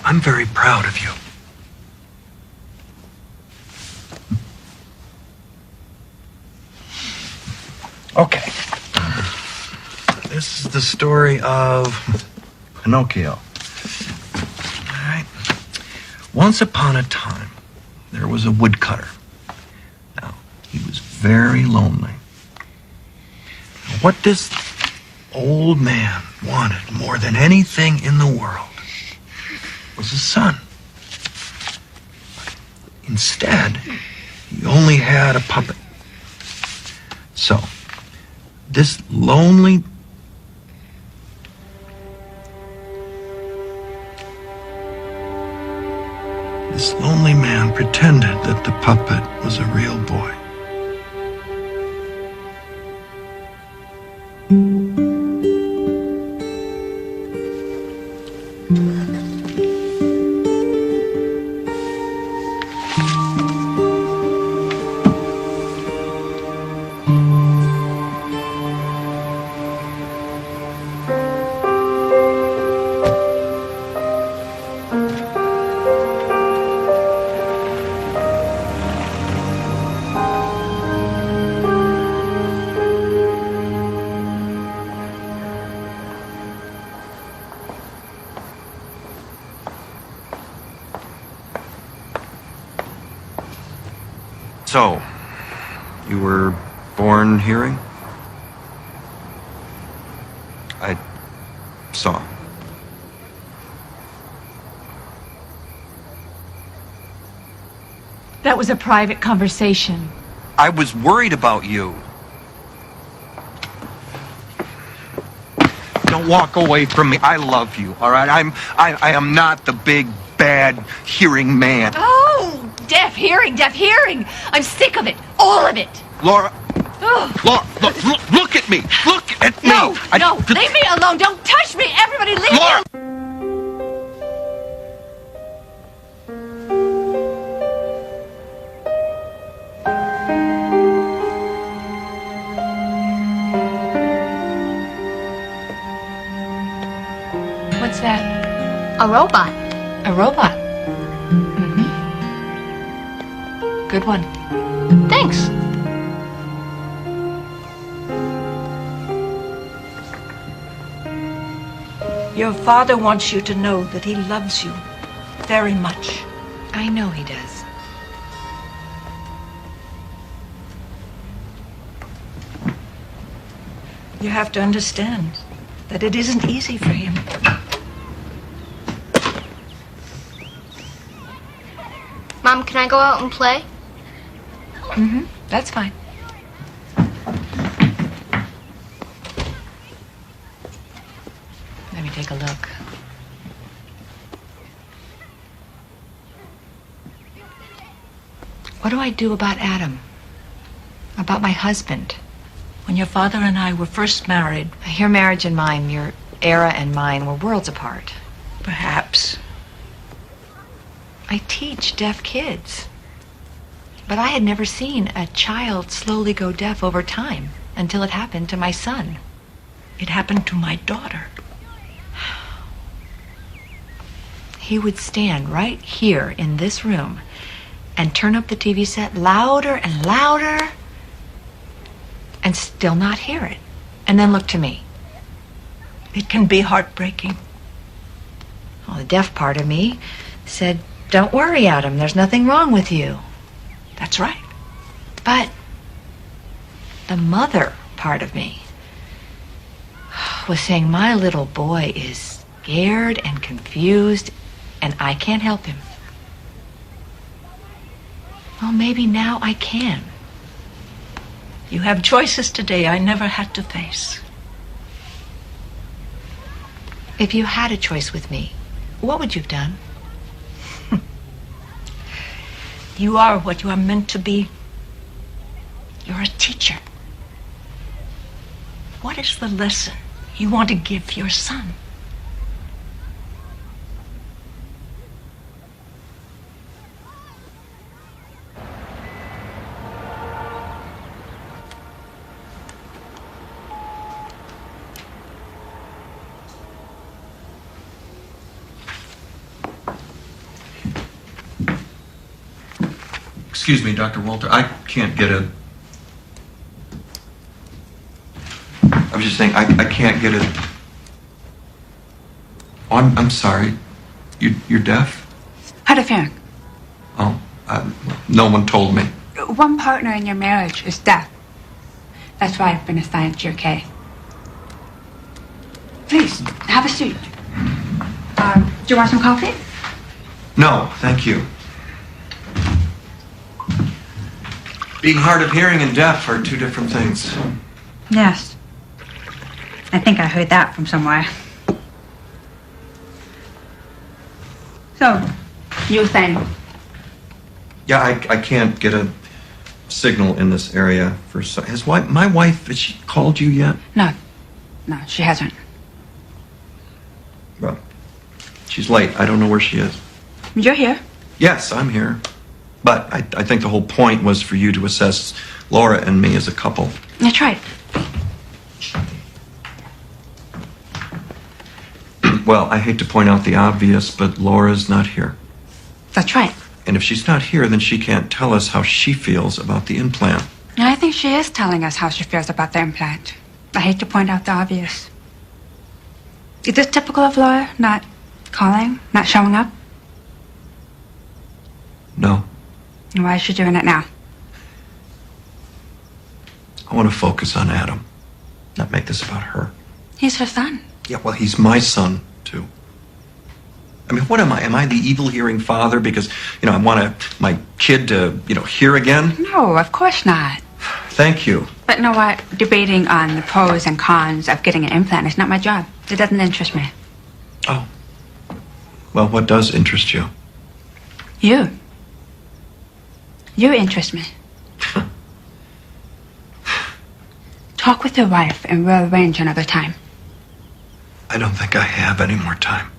I'm very proud of you. Okay. This is the story of Pinocchio. All right. Once upon a time, there was a woodcutter. Now, he was very lonely. What this old man wanted more than anything in the world was a son. Instead, he only had a puppet. So, this lonely man pretended that the puppet was a real boy. So, you were born hearing? I saw. That was a private conversation. I was worried about you. Don't walk away from me. I love you, all right? I am not the big, bad hearing man. Oh, deaf hearing. I'm sick of it. All of it. Laura, Laura, look at me. Look at me. No, leave me alone. Don't touch me. Everybody leave Laura. me alone. What's that? A robot. A robot. Mm-hmm. Good one. Thanks. Your father wants you to know that he loves you very much. I know he does. You have to understand that it isn't easy for him. Mom, can I go out and play? Mm-hmm. That's fine. Let me take a look. What do I do about Adam? About my husband? When your father and I were first married... Your marriage and mine, your era and mine were worlds apart. Perhaps. I teach deaf kids. But I had never seen a child slowly go deaf over time until it happened to my son. It happened to my daughter. He would stand right here in this room and turn up the TV set louder and louder and still not hear it. And then look to me. It can be heartbreaking. Well, the deaf part of me said, "Don't worry, Adam, there's nothing wrong with you." That's right. But the mother part of me was saying, my little boy is scared and confused, and I can't help him. Well, maybe now I can. You have choices today I never had to face. If you had a choice with me, what would you have done? You are what you are meant to be. You're a teacher. What is the lesson you want to give your son? Excuse me, Dr. Walter, I can't get a... I was just saying, I can't get a... Oh, I'm sorry. You're deaf? How do you think? Oh, no one told me. One partner in your marriage is deaf. That's why I've been assigned to your case. Please, have a seat. Do you want some coffee? No, thank you. Being hard of hearing and deaf are two different things. Yes. I think I heard that from somewhere. So, you think? Yeah, I can't get a signal in this area for... my wife, has she called you yet? No, she hasn't. Well, she's late. I don't know where she is. You're here. Yes, I'm here. But I think the whole point was for you to assess Laura and me as a couple. That's right. Well, I hate to point out the obvious, but Laura's not here. That's right. And if she's not here, then she can't tell us how she feels about the implant. And I think she is telling us how she feels about the implant. I hate to point out the obvious. Is this typical of Laura? Not calling? Not showing up? No. Why is she doing it now? I want to focus on Adam, not make this about her. He's her son. Yeah, well, he's my son, too. I mean, what am I? Am I the evil hearing father because, I want my kid to, hear again? No, of course not. Thank you. But you know what? Debating on the pros and cons of getting an implant is not my job. It doesn't interest me. Oh. Well, what does interest you? You. You interest me. Talk with your wife and we'll arrange another time. I don't think I have any more time.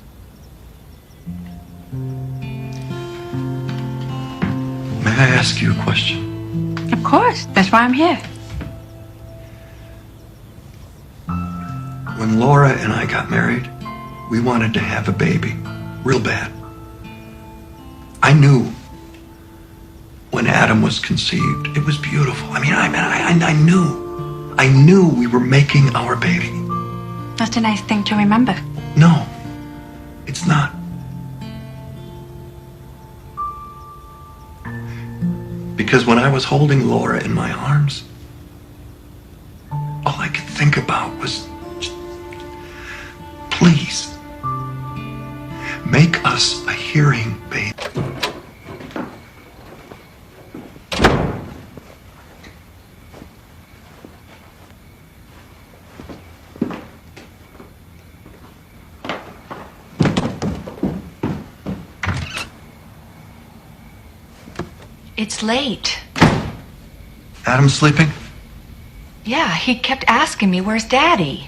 May I ask you a question? Of course. That's why I'm here. When Laura and I got married, we wanted to have a baby. Real bad. I knew when Adam was conceived, it was beautiful. I knew we were making our baby. That's a nice thing to remember. No, it's not. Because when I was holding Laura in my arms, all I could think about was, please, make us a hearing baby. It's late. Adam's sleeping? Yeah, he kept asking me, where's Daddy?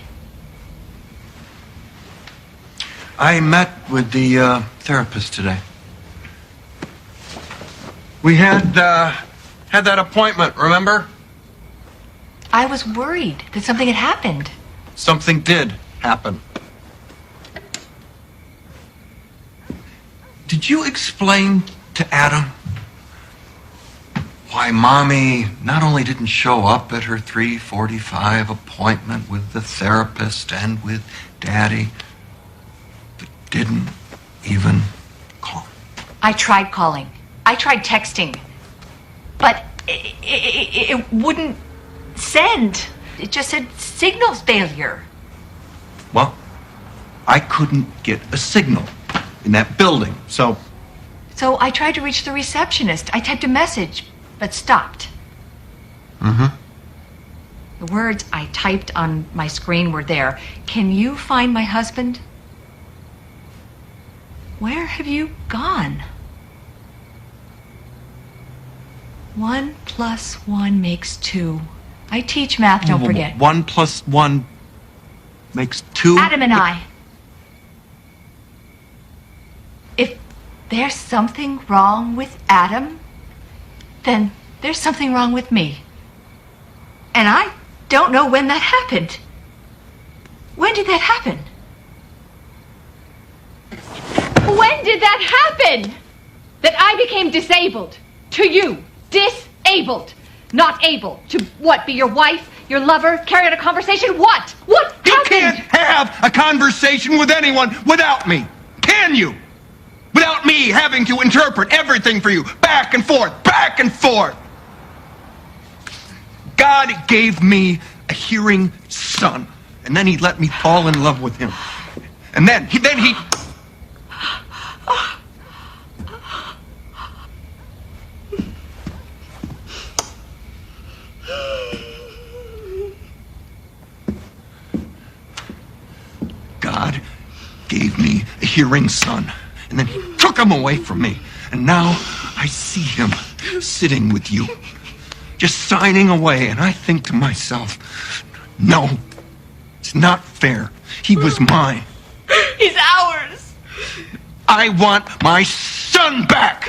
I met with the therapist today. We had that appointment, remember? I was worried that something had happened. Something did happen. Did you explain to Adam why Mommy not only didn't show up at her 3:45 appointment with the therapist and with Daddy, but didn't even call? I tried calling. I tried texting. But it wouldn't send. It just said signal failure. Well, I couldn't get a signal in that building, so... So I tried to reach the receptionist. I typed a message, but stopped. Mm-hmm. The words I typed on my screen were there. Can you find my husband? Where have you gone? 1 + 1 makes 2. I teach math, don't forget. 1 + 1 makes 2? Adam and I. If there's something wrong with Adam, then there's something wrong with me. And I don't know when that happened. When did that happen? When did that happen? That I became disabled. To you. Disabled. Not able to, what, be your wife, your lover, carry on a conversation? What? What happened? You can't have a conversation with anyone without me. Can you? Without me having to interpret everything for you. Back and forth, back and forth. God gave me a hearing son. And then he let me fall in love with him. And then he... God gave me a hearing son, and then he took him away from me. And now I see him sitting with you, just signing away, and I think to myself, no, it's not fair. He was mine. He's ours. I want my son back.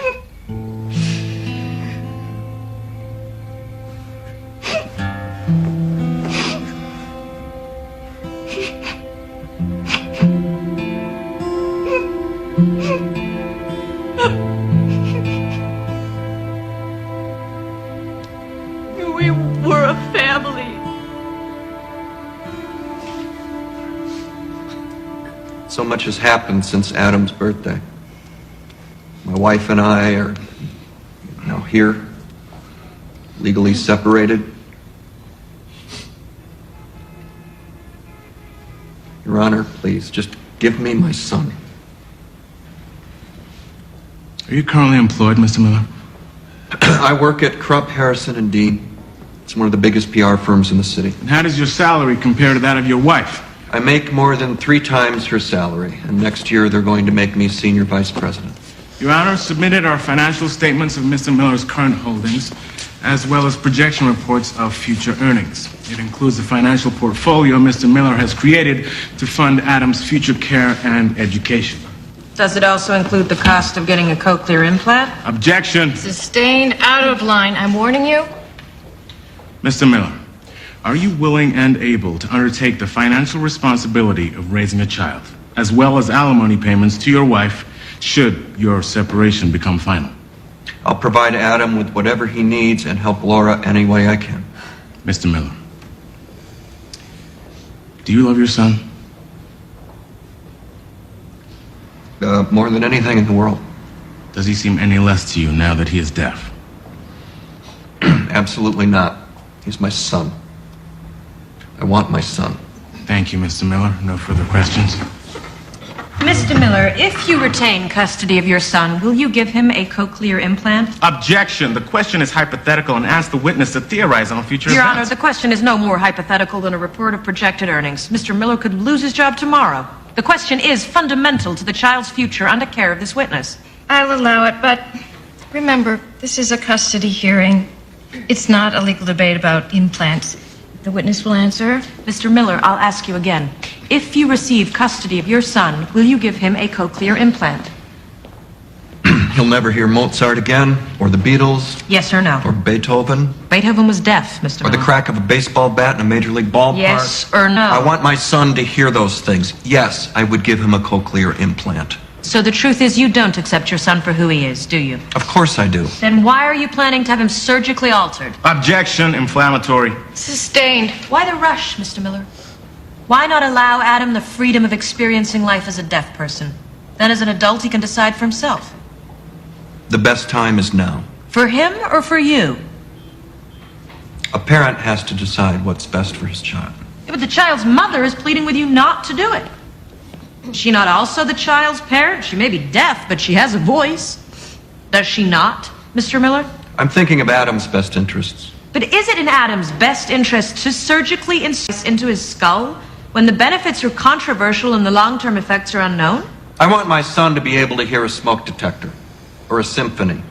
We were a family. So much has happened since Adam's birthday. My wife and I are now here, legally separated. Your Honor, please, just give me my son. Are you currently employed, Mr. Miller? I work at Krupp, Harrison & Dean. It's one of the biggest PR firms in the city. And how does your salary compare to that of your wife? I make more than 3 times her salary, and next year they're going to make me senior vice president. Your Honor, submitted are financial statements of Mr. Miller's current holdings, as well as projection reports of future earnings. It includes the financial portfolio Mr. Miller has created to fund Adam's future care and education. Does it also include the cost of getting a cochlear implant? Objection. Sustained, out of line. I'm warning you. Mr. Miller, are you willing and able to undertake the financial responsibility of raising a child, as well as alimony payments to your wife, should your separation become final? I'll provide Adam with whatever he needs and help Laura any way I can. Mr. Miller, do you love your son? More than anything in the world. Does he seem any less to you now that he is deaf? Absolutely not. He's my son. I want my son. Thank you, Mr. Miller. No further questions? Mr. Miller, if you retain custody of your son, will you give him a cochlear implant? Objection. The question is hypothetical and ask the witness to theorize on future Your events. Honor, the question is no more hypothetical than a report of projected earnings. Mr. Miller could lose his job tomorrow. The question is fundamental to the child's future under care of this witness. I'll allow it, but remember, this is a custody hearing. It's not a legal debate about implants. The witness will answer. Mr. Miller, I'll ask you again. If you receive custody of your son, will you give him a cochlear implant? He'll never hear Mozart again, or the Beatles, Yes or no? or Beethoven, Beethoven was deaf, Mr. or Miller. the crack of a baseball bat in a major league ballpark. Yes or no? I want my son to hear those things. Yes, I would give him a cochlear implant. So the truth is you don't accept your son for who he is, do you? Of course I do. Then why are you planning to have him surgically altered? Objection. Inflammatory. Sustained. Why the rush, Mr. Miller? Why not allow Adam the freedom of experiencing life as a deaf person? Then as an adult he can decide for himself. The best time is now. For him or for you? A parent has to decide what's best for his child. Yeah, but the child's mother is pleading with you not to do it. Is she not also the child's parent? She may be deaf, but she has a voice. Does she not, Mr. Miller? I'm thinking of Adam's best interests. But is it in Adam's best interest to surgically incise into his skull when the benefits are controversial and the long-term effects are unknown? I want my son to be able to hear a smoke detector, or a symphony,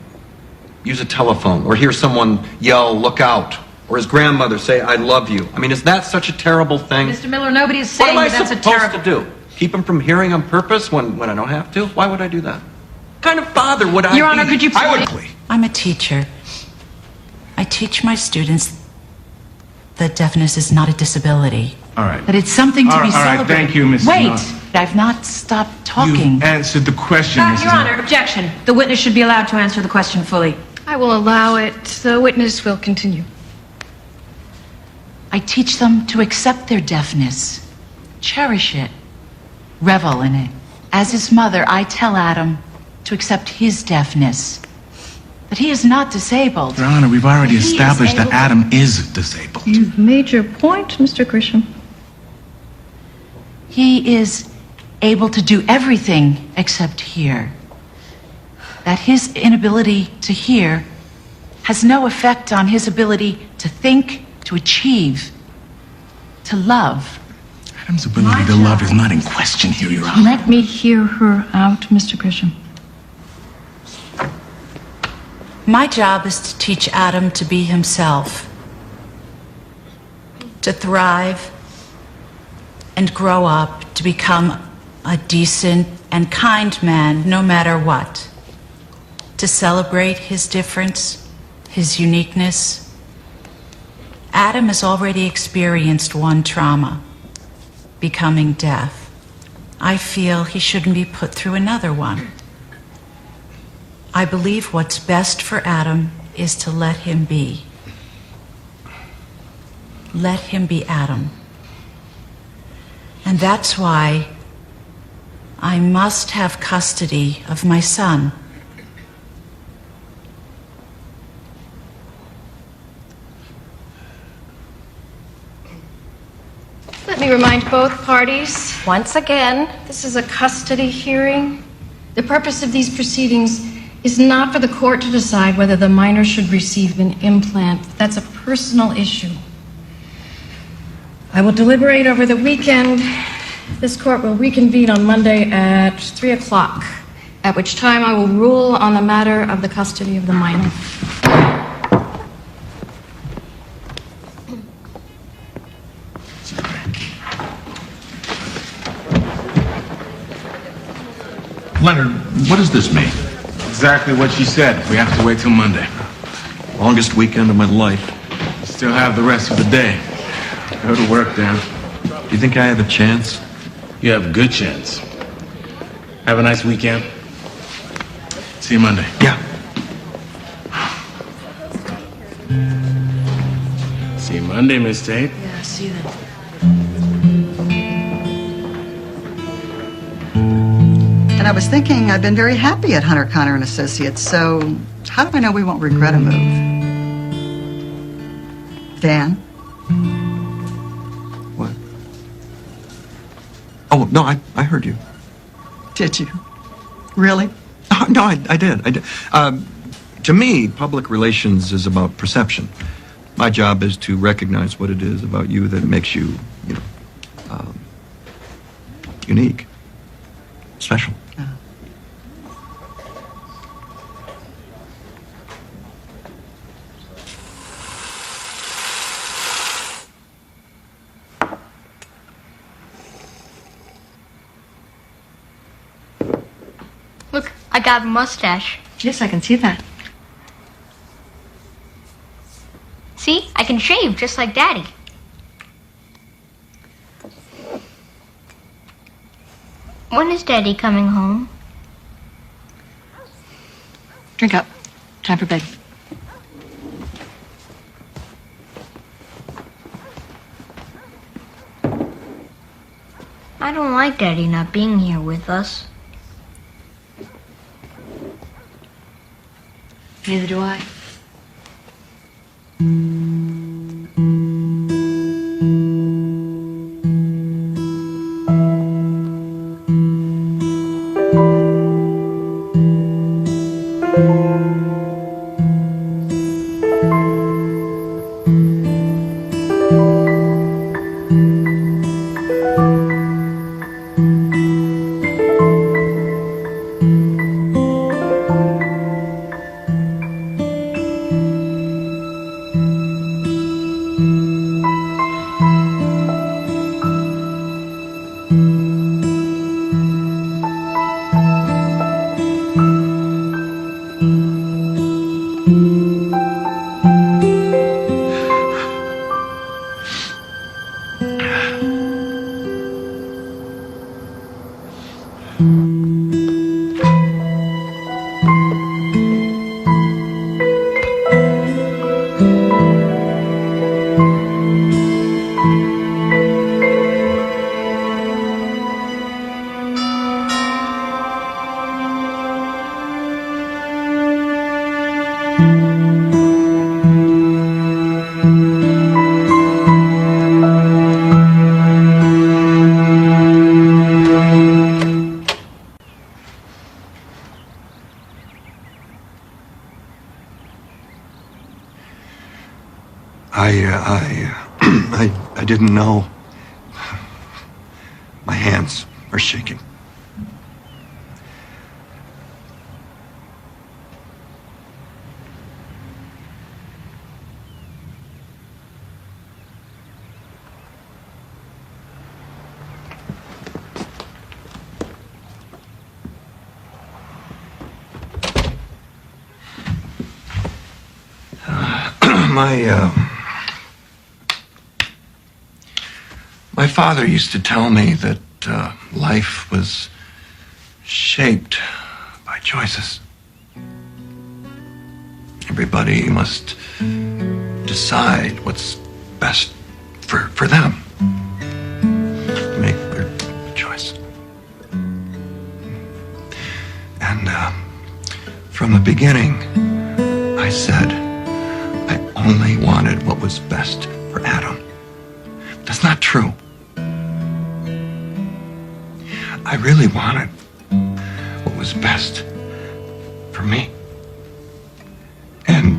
use a telephone, or hear someone yell, "Look out," or his grandmother say, "I love you." I mean, is that such a terrible thing? Mr. Miller, nobody is What saying am I that that's a supposed terrible... to do? Keep him from hearing on purpose when I don't have to? Why would I do that? What kind of father would I be? Your Honor, could you please... I'm a teacher. I teach my students that deafness is not a disability. All right. That it's something to be All right, celebrated. thank you, Mrs. Wait, Knox. I've not stopped talking. You answered the question, Mrs. Your Honor, objection. The witness should be allowed to answer the question fully. I will allow it. The witness will continue. I teach them to accept their deafness, cherish it, revel in it. As his mother, I tell Adam to accept his deafness, that he is not disabled. Your Honor, we've already He is established that able to- Adam is disabled. You've made your point, Mr. Grisham. He is able to do everything except hear. That his inability to hear has no effect on his ability to think, to achieve, to love. Adam's ability to love is not in question here, Your Honor. Let me hear her out, Mr. Grisham. My job is to teach Adam to be himself, to thrive and grow up, to become a decent and kind man no matter what, to celebrate his difference, his uniqueness. Adam has already experienced one trauma, becoming deaf. I feel he shouldn't be put through another one. I believe what's best for Adam is to let him be. Let him be Adam. And that's why I must have custody of my son. Let me remind both parties, once again, this is a custody hearing. The purpose of these proceedings is not for the court to decide whether the minor should receive an implant. That's a personal issue. I will deliberate over the weekend. This court will reconvene on Monday at 3 o'clock, at which time I will rule on the matter of the custody of the minor. Leonard, what does this mean? Exactly what she said. We have to wait till Monday. Longest weekend of my life. Still have the rest of the day. Go to work, Dan. Do you think I have a chance? You have a good chance. Have a nice weekend. See you Monday. Yeah. See you Monday, Miss Tate. Yeah, see you then. And I was thinking, I've been very happy at Hunter, Connor and Associates, so how do I know we won't regret a move? Dan? What? Oh, no, I heard you. Did you? Really? No, I did. To me, public relations is about perception. My job is to recognize what it is about you that makes you, unique, special. Look, I got a mustache. Yes, I can see that. See? I can shave just like Daddy. When is Daddy coming home? Drink up. Time for bed. I don't like Daddy not being here with us. Neither do I. I didn't know. My hands are shaking. My father used to tell me that life was shaped by choices. Everybody must decide what's best for them. Make their choice. And from the beginning, I said I only wanted what was best for Adam. That's not true. I really wanted what was best for me. And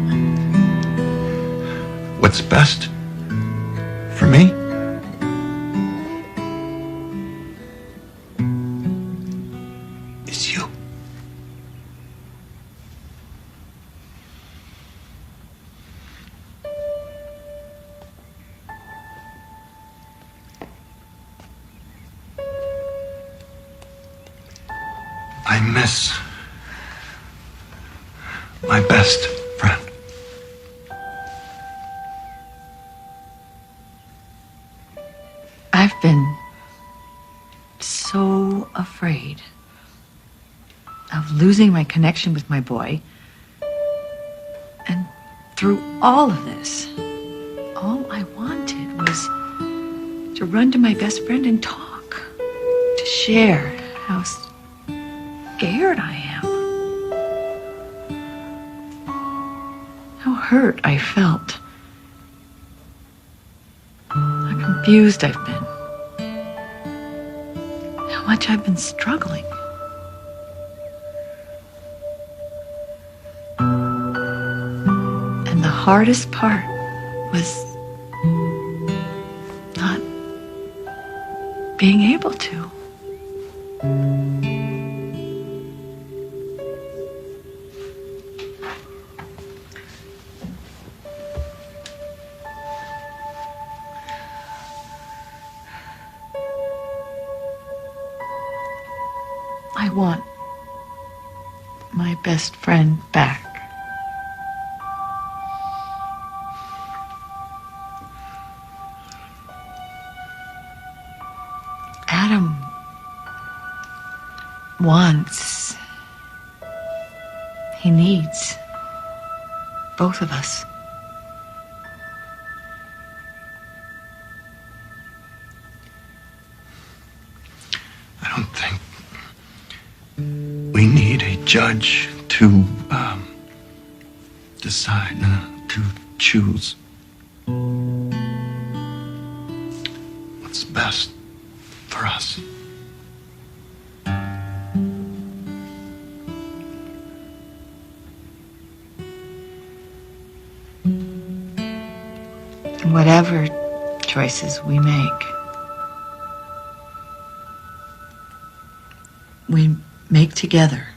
what's best for me is you. I miss my best friend. I've been so afraid of losing my connection with my boy. And through all of this, all I wanted was to run to my best friend and talk, to share how scared I am, how hurt I felt, how confused I've been, how much I've been struggling. And the hardest part was not being able to. I want my best friend back. Adam wants, he needs both of us. I don't think we need a judge to decide, to choose what's best for us. And whatever choices we make together.